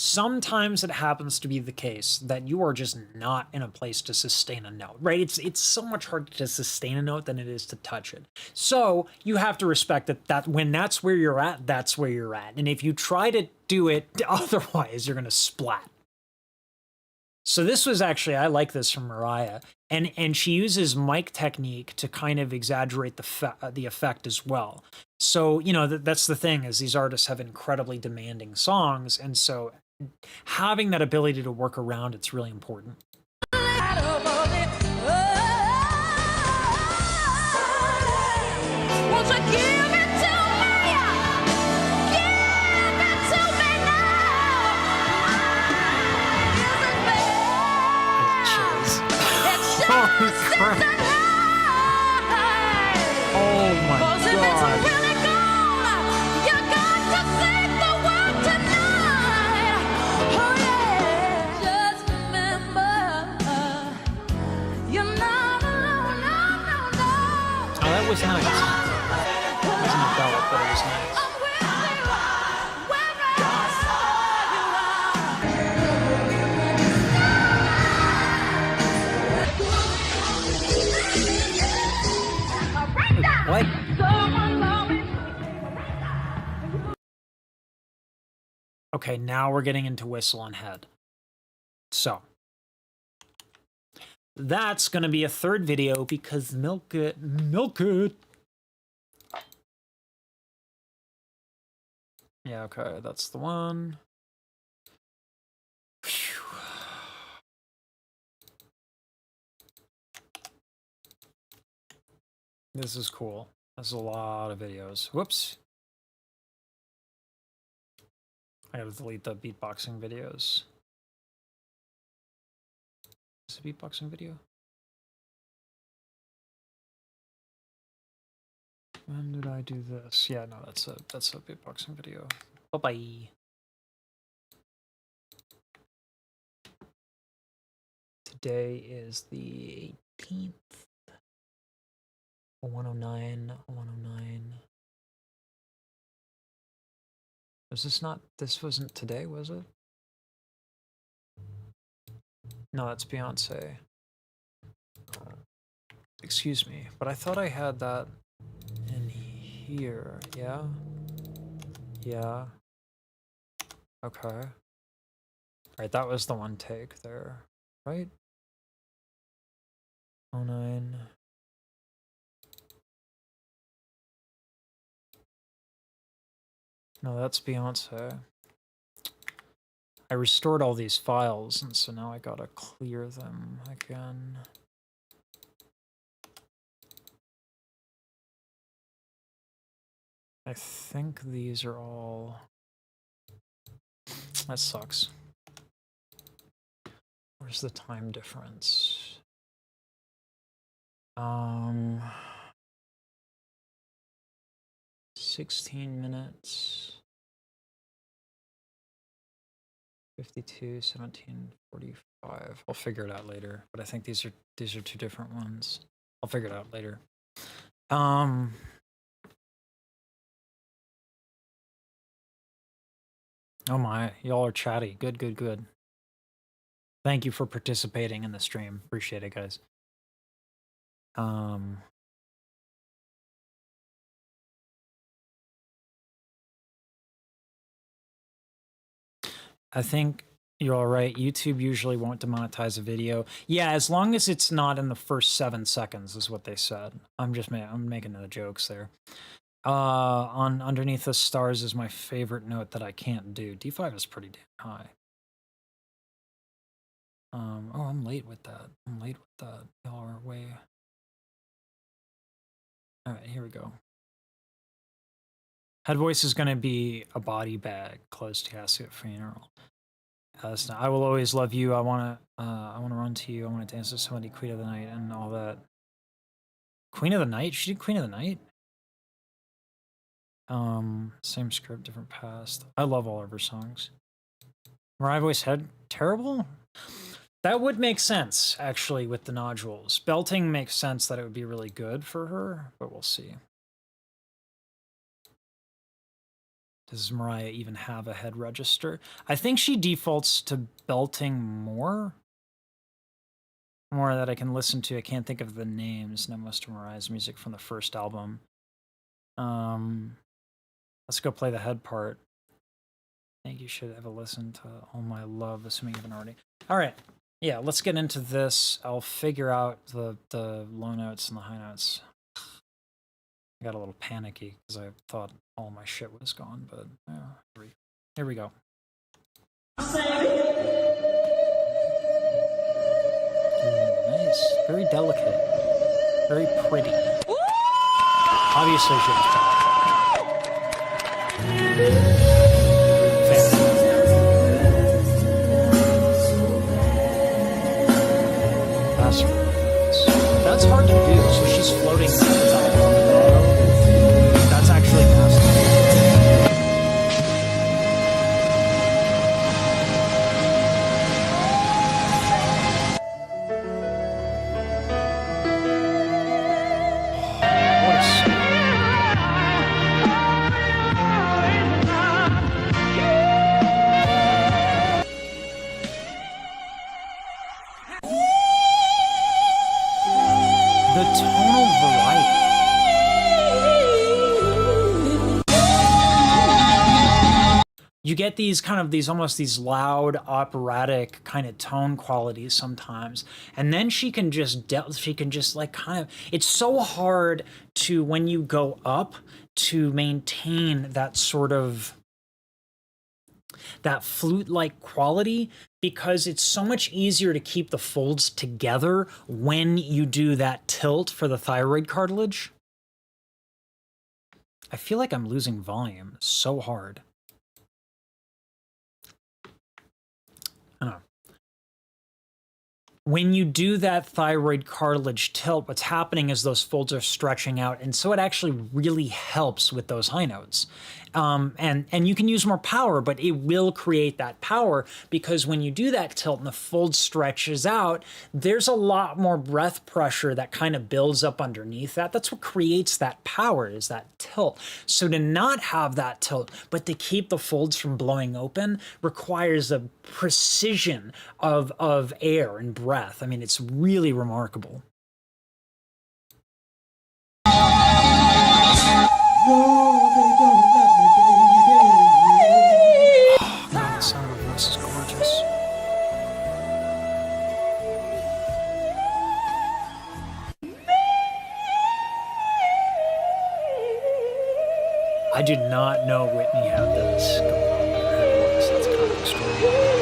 sometimes it happens to be the case that you are just not in a place to sustain a note, right? It's so much harder to sustain a note than it is to touch it. So you have to respect that when that's where you're at, that's where you're at. And if you try to do it otherwise, you're going to splat. So this was actually, I like this from Mariah, and she uses mic technique to kind of exaggerate the effect as well. So, you know, that's the thing, is these artists have incredibly demanding songs, and so having that ability to work around it's really important. Oh my god. Oh, that was nice. It wasn't developed, but it was nice. What? Okay, now we're getting into whistle and head. So that's gonna be a third video because milk it. Yeah, okay, that's the one. Whew. This is cool. That's a lot of videos. Whoops. I gotta delete the beatboxing videos. Is it a beatboxing video? When did I do this? Yeah, no, that's a beatboxing video. Bye-bye. Today is the 18th. 109, 109. Was this not, this wasn't today, was it? No, that's Beyonce. Excuse me, but I thought I had that in here, yeah? Yeah. Okay. Right, that was the one take there, right? 09. No, that's Beyonce. I restored all these files, and so now I gotta clear them again. I think these are all... That sucks. Where's the time difference? 16 minutes. 52, 17, 45. I'll figure it out later, but I think these are two different ones. I'll figure it out later. Oh my, y'all are chatty. Good, good, good. Thank you for participating in the stream. Appreciate it, guys. I think you're all right. YouTube usually won't demonetize a video. Yeah, as long as it's not in the first 7 seconds is what they said. I'm making the jokes there. On Underneath the Stars is my favorite note that I can't do. D5 is pretty damn high. Oh, I'm late with that. Y'all are way... All right, here we go. Head voice is going to be a body bag, closed casket funeral. That's not, I will always love you. I want to run to you. I want to dance with somebody, Queen of the Night, and all that. Queen of the Night? She did Queen of the Night? Same script, different past. I love all of her songs. Mariah voice head terrible? That would make sense, actually, with the nodules. Belting makes sense that it would be really good for her, but we'll see. Does Mariah even have a head register? I think she defaults to belting more. More that I can listen to. I can't think of the names. Know most of Mariah's music from the first album. Let's go play the head part. I think you should have a listen to All My Love, assuming you haven't already. All right. Yeah, let's get into this. I'll figure out the low notes and the high notes. I got a little panicky because I thought all my shit was gone, but here we go. Nice. Very delicate. Very pretty. Obviously she has power. That's hard to do, so she's floating on the top. That's actually nasty. What a song. The tonal variety. You get these almost these loud operatic kind of tone qualities sometimes, and then she can just like kind of, it's so hard to, when you go up, to maintain that sort of that flute-like quality, because it's so much easier to keep the folds together when you do that tilt for the thyroid cartilage. I feel like I'm losing volume so hard. I don't know. When you do that thyroid cartilage tilt, what's happening is those folds are stretching out, and so it actually really helps with those high notes. And you can use more power, but it will create that power, because when you do that tilt and the fold stretches out, there's a lot more breath pressure that kind of builds up underneath that. That's what creates that power, is that tilt. So to not have that tilt, but to keep the folds from blowing open, requires a precision of air and breath. I mean, it's really remarkable. The sound of her voice is gorgeous. I did not know Whitney had this going on with her voice. That's kind of extraordinary.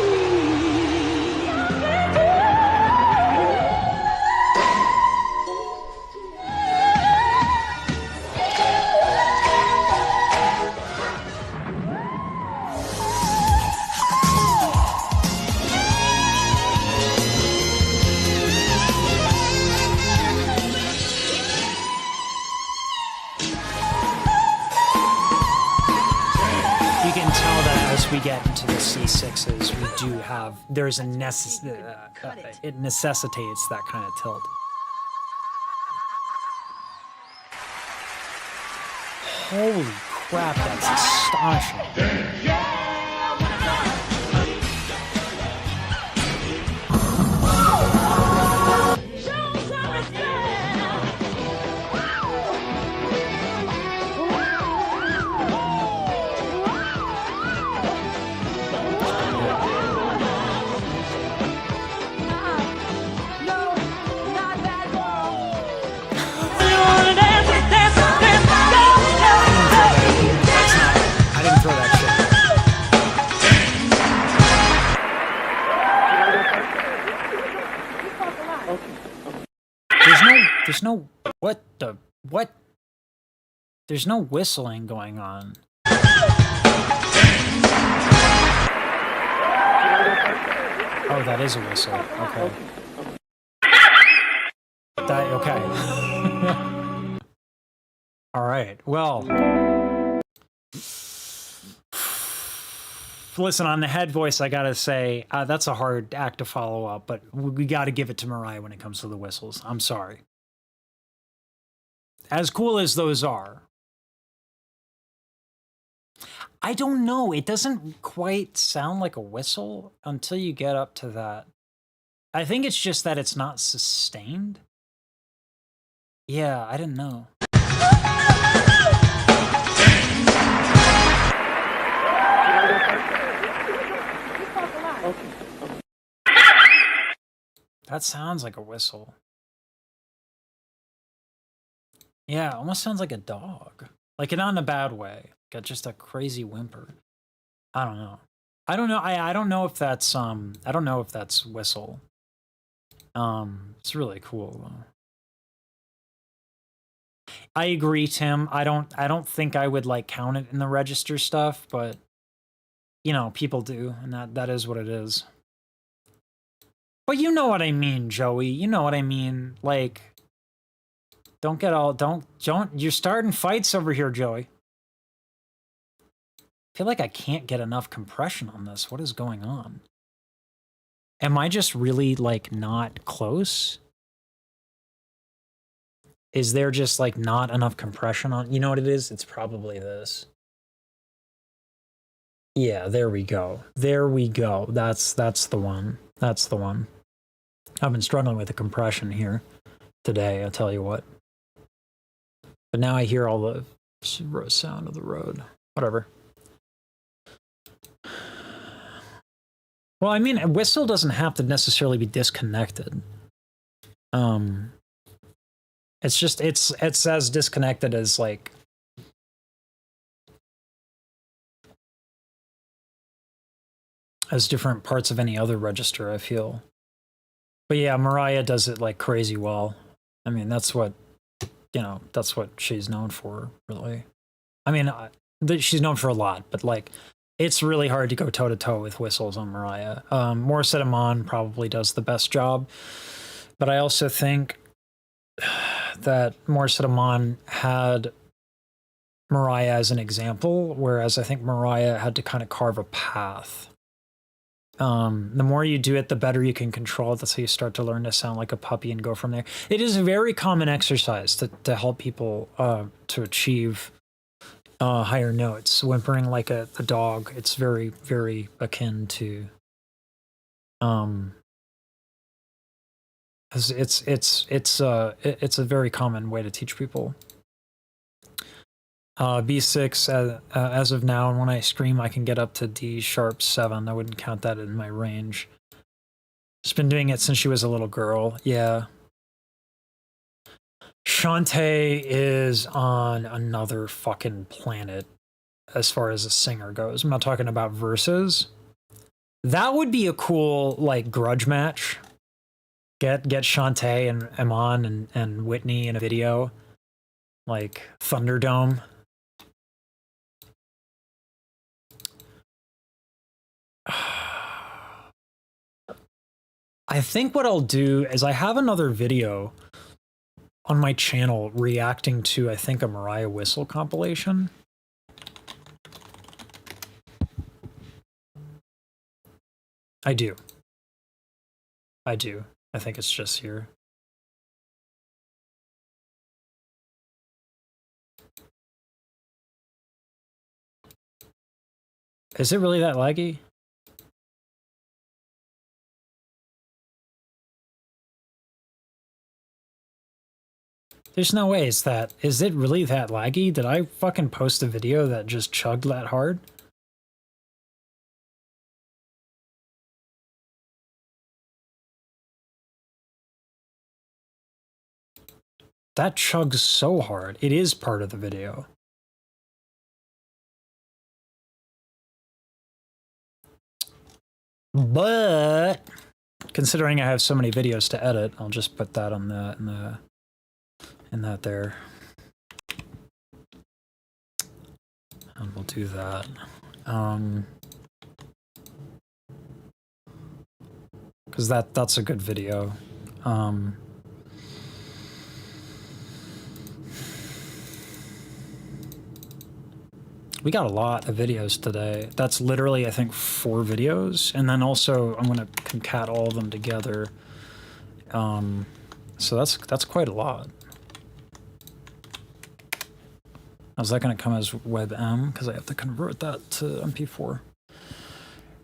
We get into the C6s, we do have, there's a it necessitates that kind of tilt. Holy crap, that's astonishing. There's no, what? There's no whistling going on. Oh, that is a whistle. Okay. Okay. All right. Well, listen, on the head voice, I gotta say, that's a hard act to follow up, but we gotta give it to Mariah when it comes to the whistles. I'm sorry. As cool as those are, I don't know. It doesn't quite sound like a whistle until you get up to that. I think it's just that it's not sustained. Yeah, I didn't know. That sounds like a whistle. Yeah, it almost sounds like a dog. Like, not in a bad way. Got just a crazy whimper. I don't know. I don't know. I don't know if that's I don't know if that's whistle. It's really cool though. I agree, Tim. I don't think I would like count it in the register stuff, but you know, people do, and that is what it is. But you know what I mean, Joey. You know what I mean. Like, don't get all don't you're starting fights over here, Joey. I feel like I can't get enough compression on this. What is going on? Am I just really like not close? Is there just like not enough compression on? You know what it is? It's probably this. Yeah, there we go. There we go. That's the one. That's the one. I've been struggling with the compression here today, I'll tell you what. But now I hear all the sound of the road. Whatever. Well, I mean, a whistle doesn't have to necessarily be disconnected. It's just it's as disconnected as like as different parts of any other register, I feel. But yeah, Mariah does it like crazy well. I mean, that's what, you know, that's what she's known for, really. I mean, she's known for a lot, but like, it's really hard to go toe-to-toe with whistles on Mariah. Morissette Amon probably does the best job, but I also think that Morissette Amon had Mariah as an example, whereas I think Mariah had to kind of carve a path. The more you do it, the better you can control it. That's how you start to learn to sound like a puppy and go from there. It is a very common exercise to help people to achieve higher notes. Whimpering like a dog, it's very, very akin to it's a very common way to teach people. B6 as of now, and when I scream I can get up to D sharp 7. I wouldn't count that in my range. She's been doing it since she was a little girl. Yeah. Shantae is on another fucking planet as far as a singer goes. I'm not talking about verses. That would be a cool like grudge match. Get Shantae and Amon and Whitney in a video. Like Thunderdome. I think what I'll do is I have another video on my channel reacting to, I think, a Mariah whistle compilation. I do. I think it's just here. Is it really that laggy? There's no way it's that. Is it really that laggy? Did I fucking post a video that just chugged that hard? That chugs so hard. It is part of the video. But considering I have so many videos to edit, I'll just put that on in that there. And we'll do that. Because that's a good video. We got a lot of videos today. That's literally, I think, 4 videos. And then also, I'm going to concat all of them together. So that's quite a lot. Is that going to come as WebM? Because I have to convert that to MP4.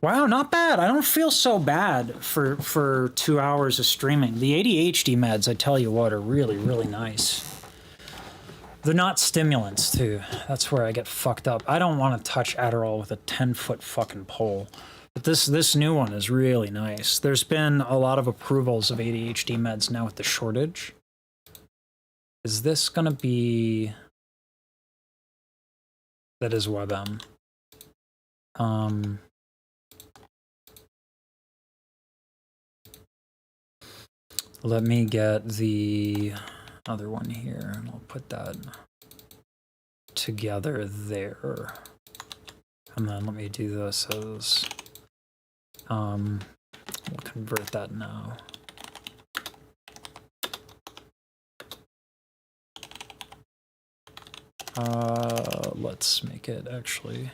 Wow, not bad. I don't feel so bad for 2 hours of streaming. The ADHD meds, I tell you what, are really, really nice. They're not stimulants, too. That's where I get fucked up. I don't want to touch Adderall with a 10-foot fucking pole. But this new one is really nice. There's been a lot of approvals of ADHD meds now with the shortage. Is this going to be... That is WebM. Let me get the other one here, and I'll put that together there. And then let me do this as, we'll convert that now. Let's make it actually,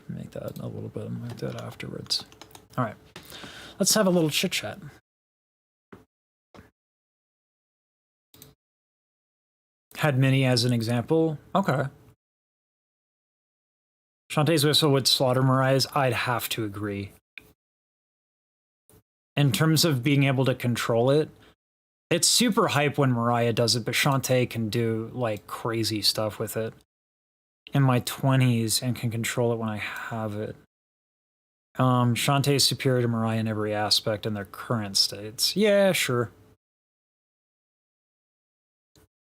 make that a little bit, make that afterwards. All right. Let's have a little chit chat. Had Minnie as an example. Okay. Shantae's whistle would slaughter Mariah's. I'd have to agree. In terms of being able to control it, it's super hype when Mariah does it, but Shantae can do like crazy stuff with it. In my 20s and can control it when I have it. Shantae is superior to Mariah in every aspect in their current states. Yeah, sure.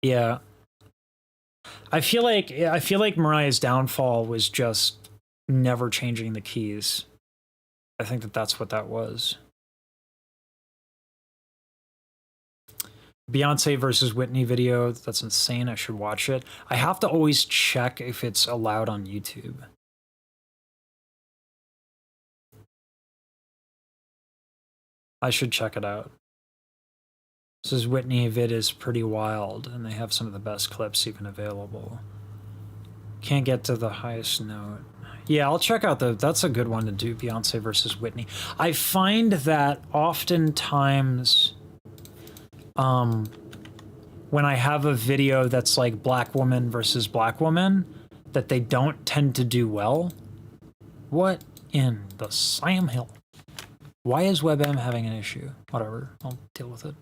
Yeah. I feel like Mariah's downfall was just never changing the keys. I think that's what that was. Beyonce versus Whitney video, that's insane. I should watch it. I have to always check if it's allowed on YouTube. I should check it out. This is Whitney vid is pretty wild, and they have some of the best clips even available. Can't get to the highest note. Yeah, I'll check out that's a good one to do, Beyonce versus Whitney. I find that oftentimes, when I have a video that's like black woman versus black woman, that they don't tend to do well. What in the Sam Hill? Why is WebM having an issue? Whatever, I'll deal with it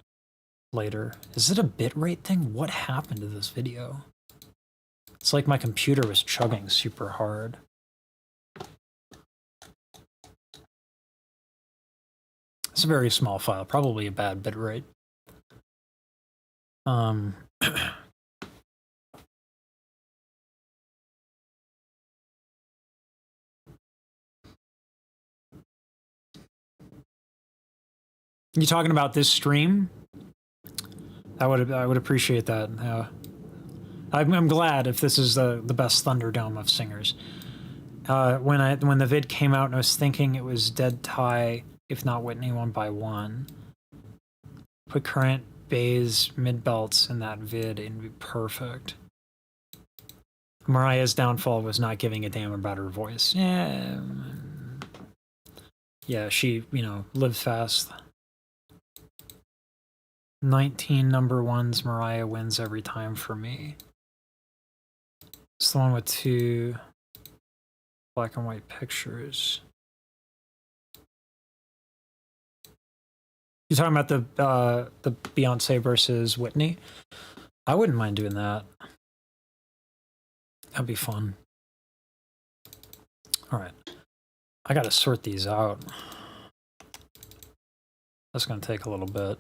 later. Is it a bitrate thing? What happened to this video? It's like my computer was chugging super hard. It's a very small file, probably a bad bitrate. You talking about this stream? I would appreciate that. I'm glad if this is the best Thunderdome of singers. When the vid came out, and I was thinking it was dead tie, if not Whitney, 1 by 1. Put current bass mid belts in that vid and it'd be perfect. Mariah's downfall was not giving a damn about her voice. Yeah, she, lived fast. 19 number ones, Mariah wins every time for me. It's the one with 2 black and white pictures. You talking about the Beyonce versus Whitney? I wouldn't mind doing that. That'd be fun. All right, I gotta sort these out. That's gonna take a little bit.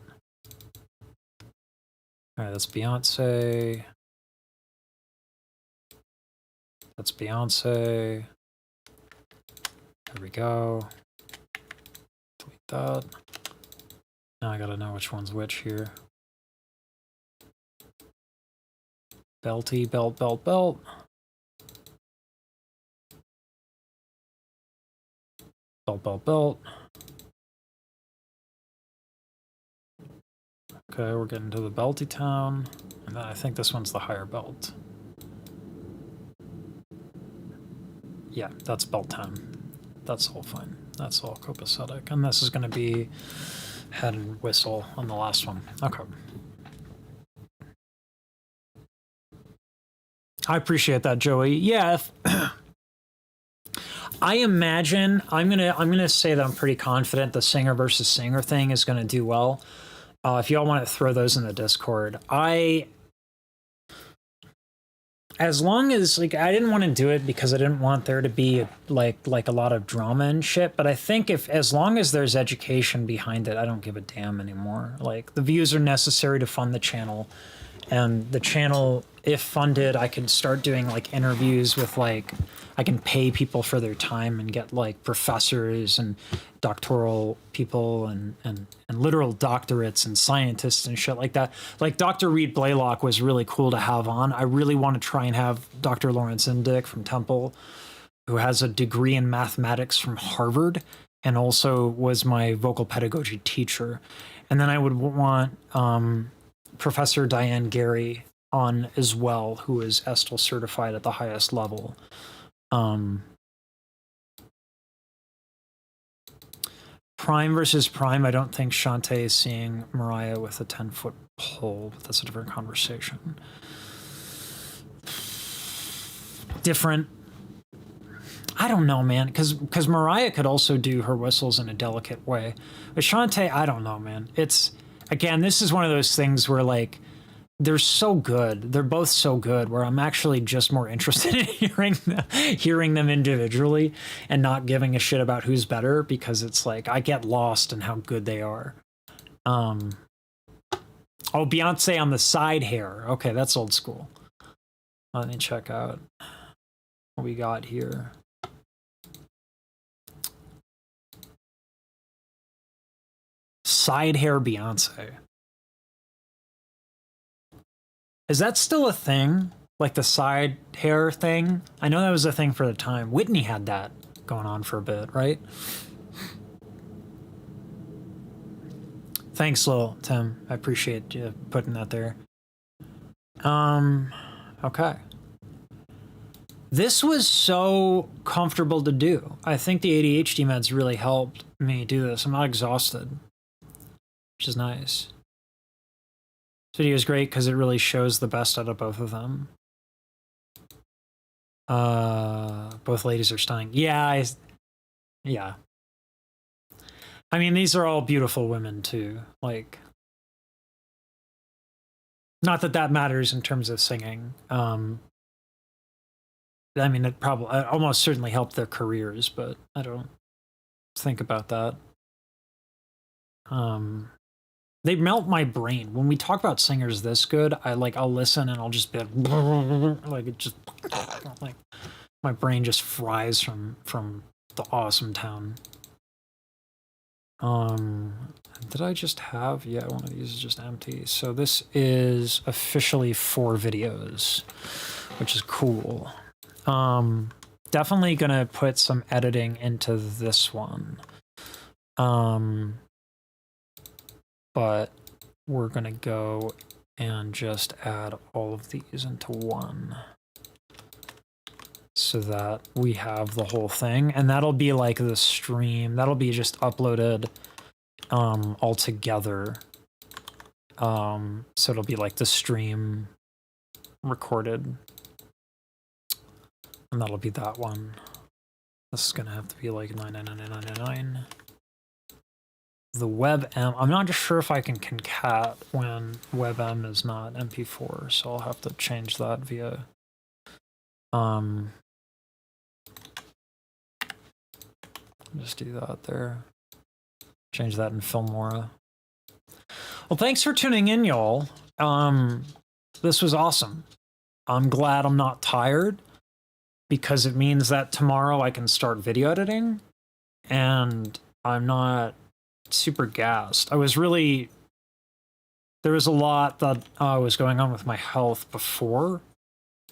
All right, that's Beyonce. That's Beyonce. There we go. Delete that. Now I gotta know which one's which here. Belty, belt, belt, belt. Belt, belt, belt. Okay, we're getting to the belty town. And then I think this one's the higher belt. Yeah, that's belt town. That's all fine. That's all copacetic. And this is gonna be head and whistle on the last one. Okay. I appreciate that, Joey. Yeah, if, I imagine I'm gonna say that I'm pretty confident the singer versus singer thing is gonna do well. If y'all want to throw those in the Discord, as long as like I didn't want to do it because I didn't want there to be like a lot of drama and shit. But I think if as long as there's education behind it, I don't give a damn anymore. Like the views are necessary to fund the channel, and the channel, if funded, I can start doing like interviews with like I can pay people for their time and get like professors and doctoral people and literal doctorates and scientists and shit like that. Like Dr. Reed Blaylock was really cool to have on. I really want to try and have Dr. Lawrence Indick from Temple, who has a degree in mathematics from Harvard and also was my vocal pedagogy teacher. And then I would want Professor Diane Gary on as well, who is Estel certified at the highest level. Prime versus Prime, I don't think Shantae is seeing Mariah with a 10-foot pole, but that's a different conversation. Different. I don't know, man, because Mariah could also do her whistles in a delicate way. But Shantae, I don't know, man. It's, again, this is one of those things where, like, they're so good. They're both so good where I'm actually just more interested in hearing them individually and not giving a shit about who's better, because it's like I get lost in how good they are. Oh, Beyonce on the side hair. Okay, that's old school. Let me check out what we got here. Side hair Beyonce. Is that still a thing? Like the side hair thing? I know that was a thing for the time. Whitney had that going on for a bit, right? Thanks, Lil Tim. I appreciate you putting that there. Okay. This was so comfortable to do. I think the ADHD meds really helped me do this. I'm not exhausted, which is nice. This video is great because it really shows the best out of both of them. Both ladies are stunning. Yeah, yeah. I mean, these are all beautiful women too. Like, not that that matters in terms of singing. I mean, it probably almost certainly helped their careers, but I don't think about that. They melt my brain. When we talk about singers this good, I'll listen and I'll just be like it just like my brain just fries from the awesome town. Did I just have, yeah, one of these is just empty. So this is officially 4 videos, which is cool. Definitely gonna put some editing into this one. But we're gonna go and just add all of these into one so that we have the whole thing, and that'll be like the stream. That'll be just uploaded all together. So it'll be like the stream recorded, and that'll be that one. This is gonna have to be like 99999. The WebM, I'm not just sure if I can concat when WebM is not MP4, so I'll have to change that via just do that there. Change that in Filmora. Well, thanks for tuning in, y'all. This was awesome. I'm glad I'm not tired, because it means that tomorrow I can start video editing, and I'm not super gassed. There was a lot that was going on with my health before,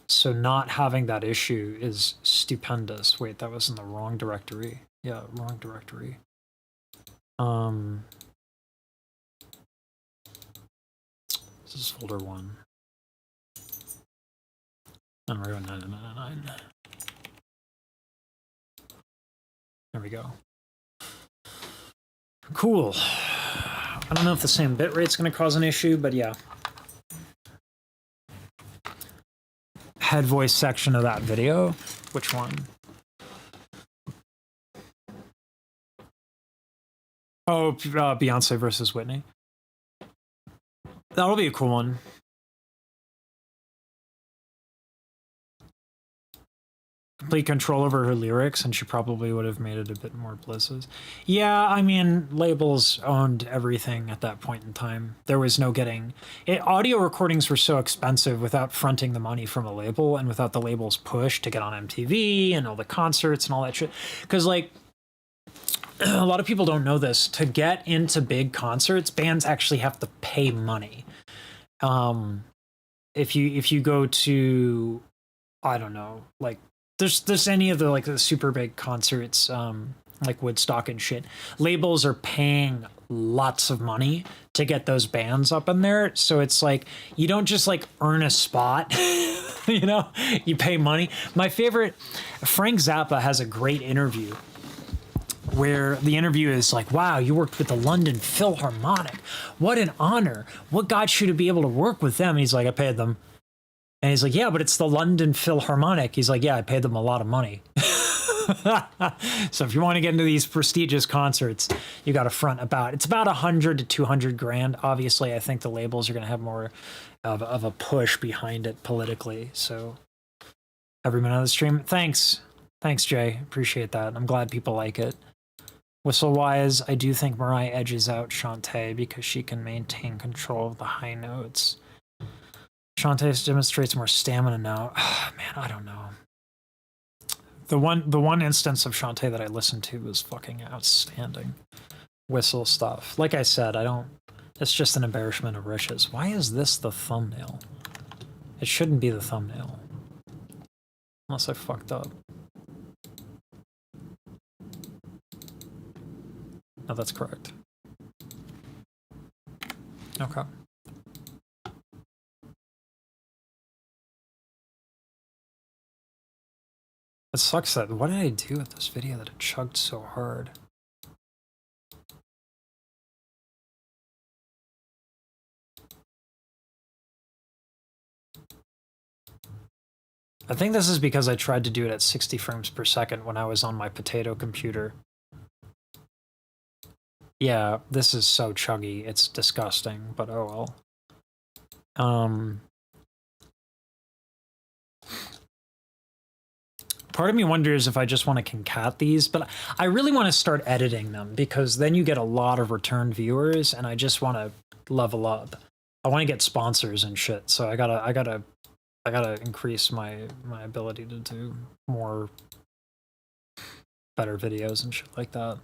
so not having that issue is stupendous. Wait, that was in the wrong directory. Yeah, wrong directory. This is folder 1. And we're going 999. There we go. Cool. I don't know if the same bitrate's going to cause an issue, but yeah. head voice section of that video. Which one? Oh, Beyonce versus Whitney. That'll be a cool one. Complete control over her lyrics, and she probably would have made it a bit more blizzes. Yeah, I mean, labels owned everything at that point in time. There was no getting it. Audio recordings were so expensive without fronting the money from a label and without the label's push to get on MTV and all the concerts and all that shit. Because, like, a lot of people don't know this. To get into big concerts, bands actually have to pay money. If you go to, I don't know, like, there's any of the, like, the super big concerts, like Woodstock and shit, labels are paying lots of money to get those bands up in there. So it's like, you don't just like earn a spot, you know, you pay money. My favorite, Frank Zappa has a great interview where the interview is like, wow, you worked with the London Philharmonic. What an honor. What got you to be able to work with them? And he's like, I paid them. And he's like, yeah, but it's the London Philharmonic. He's like, yeah, I paid them a lot of money. So if you want to get into these prestigious concerts, you got to front it's about 100 to 200 grand. Obviously, I think the labels are going to have more of a push behind it politically. So every minute of the stream. Thanks, Jay. Appreciate that. I'm glad people like it. Whistle-wise, I do think Mariah edges out Shantae because she can maintain control of the high notes. Shantae demonstrates more stamina now. Man, I don't know. The one instance of Shantae that I listened to was fucking outstanding. Whistle stuff. Like I said, it's just an embarrassment of riches. Why is this the thumbnail? It shouldn't be the thumbnail. Unless I fucked up. No, that's correct. Okay. It sucks that, what did I do with this video that it chugged so hard? I think this is because I tried to do it at 60 frames per second when I was on my potato computer. Yeah, this is so chuggy, it's disgusting, but oh well. Part of me wonders if I just want to concat these, but I really want to start editing them because then you get a lot of return viewers, and I just want to level up. I want to get sponsors and shit, so I gotta increase my ability to do more better videos and shit like that.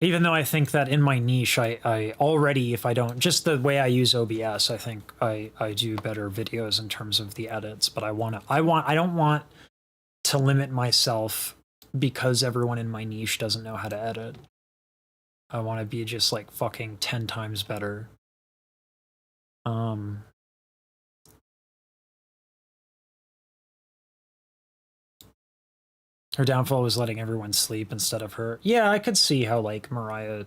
Even though I think that in my niche, I already, if I don't, just the way I use OBS, I think I do better videos in terms of the edits, but I don't want to limit myself because everyone in my niche doesn't know how to edit. I want to be just like fucking 10 times better. Her downfall was letting everyone sleep instead of her. Yeah, I could see how, like, Mariah,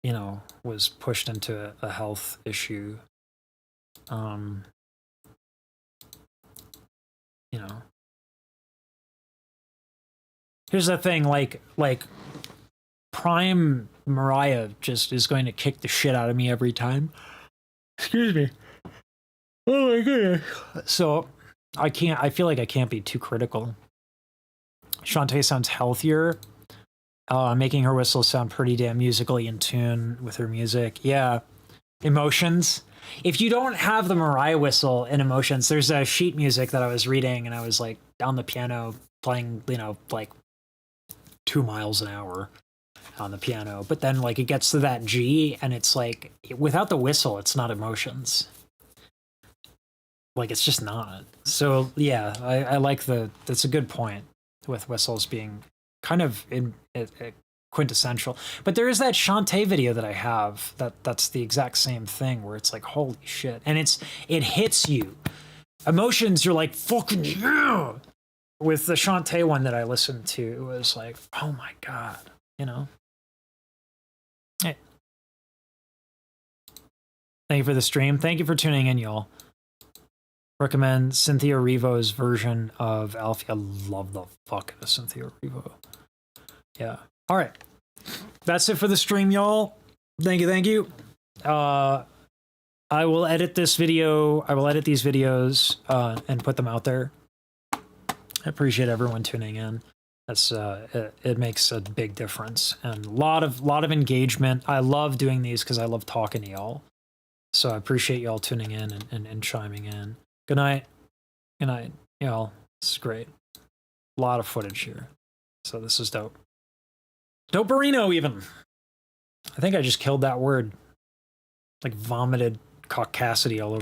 you know, was pushed into a health issue. You know. Here's the thing, like prime Mariah just is going to kick the shit out of me every time. Excuse me. Oh my goodness. So I feel like I can't be too critical. Shantae sounds healthier, making her whistle sound pretty damn musically in tune with her music. Yeah. Emotions. If you don't have the Mariah whistle in Emotions, there's a sheet music that I was reading, and I was like on the piano playing, you know, like 2 miles an hour on the piano, but then like it gets to that G and it's like without the whistle it's not Emotions, like it's just not. So yeah, I like that's a good point with whistles being kind of quintessential. But there is that Shantae video that I have that's the exact same thing where it's like holy shit, and it hits you. Emotions, you're like fucking yeah. With the Shantae one that I listened to, it was like, oh my god, you know? Hey. Thank you for the stream. Thank you for tuning in, y'all. Recommend Cynthia Revo's version of Alfie. I love the fuck out of Cynthia Revo. Yeah. All right. That's it for the stream, y'all. Thank you. Thank you. I will edit this video. I will edit these videos and put them out there. I appreciate everyone tuning in. That's it makes a big difference and a lot of engagement. I love doing these because I love talking to y'all. So I appreciate y'all tuning in and chiming in. Good night. Good night, y'all. This is great. A lot of footage here. So this is dope. Doperino even. I think I just killed that word. Like vomited caucasity all over.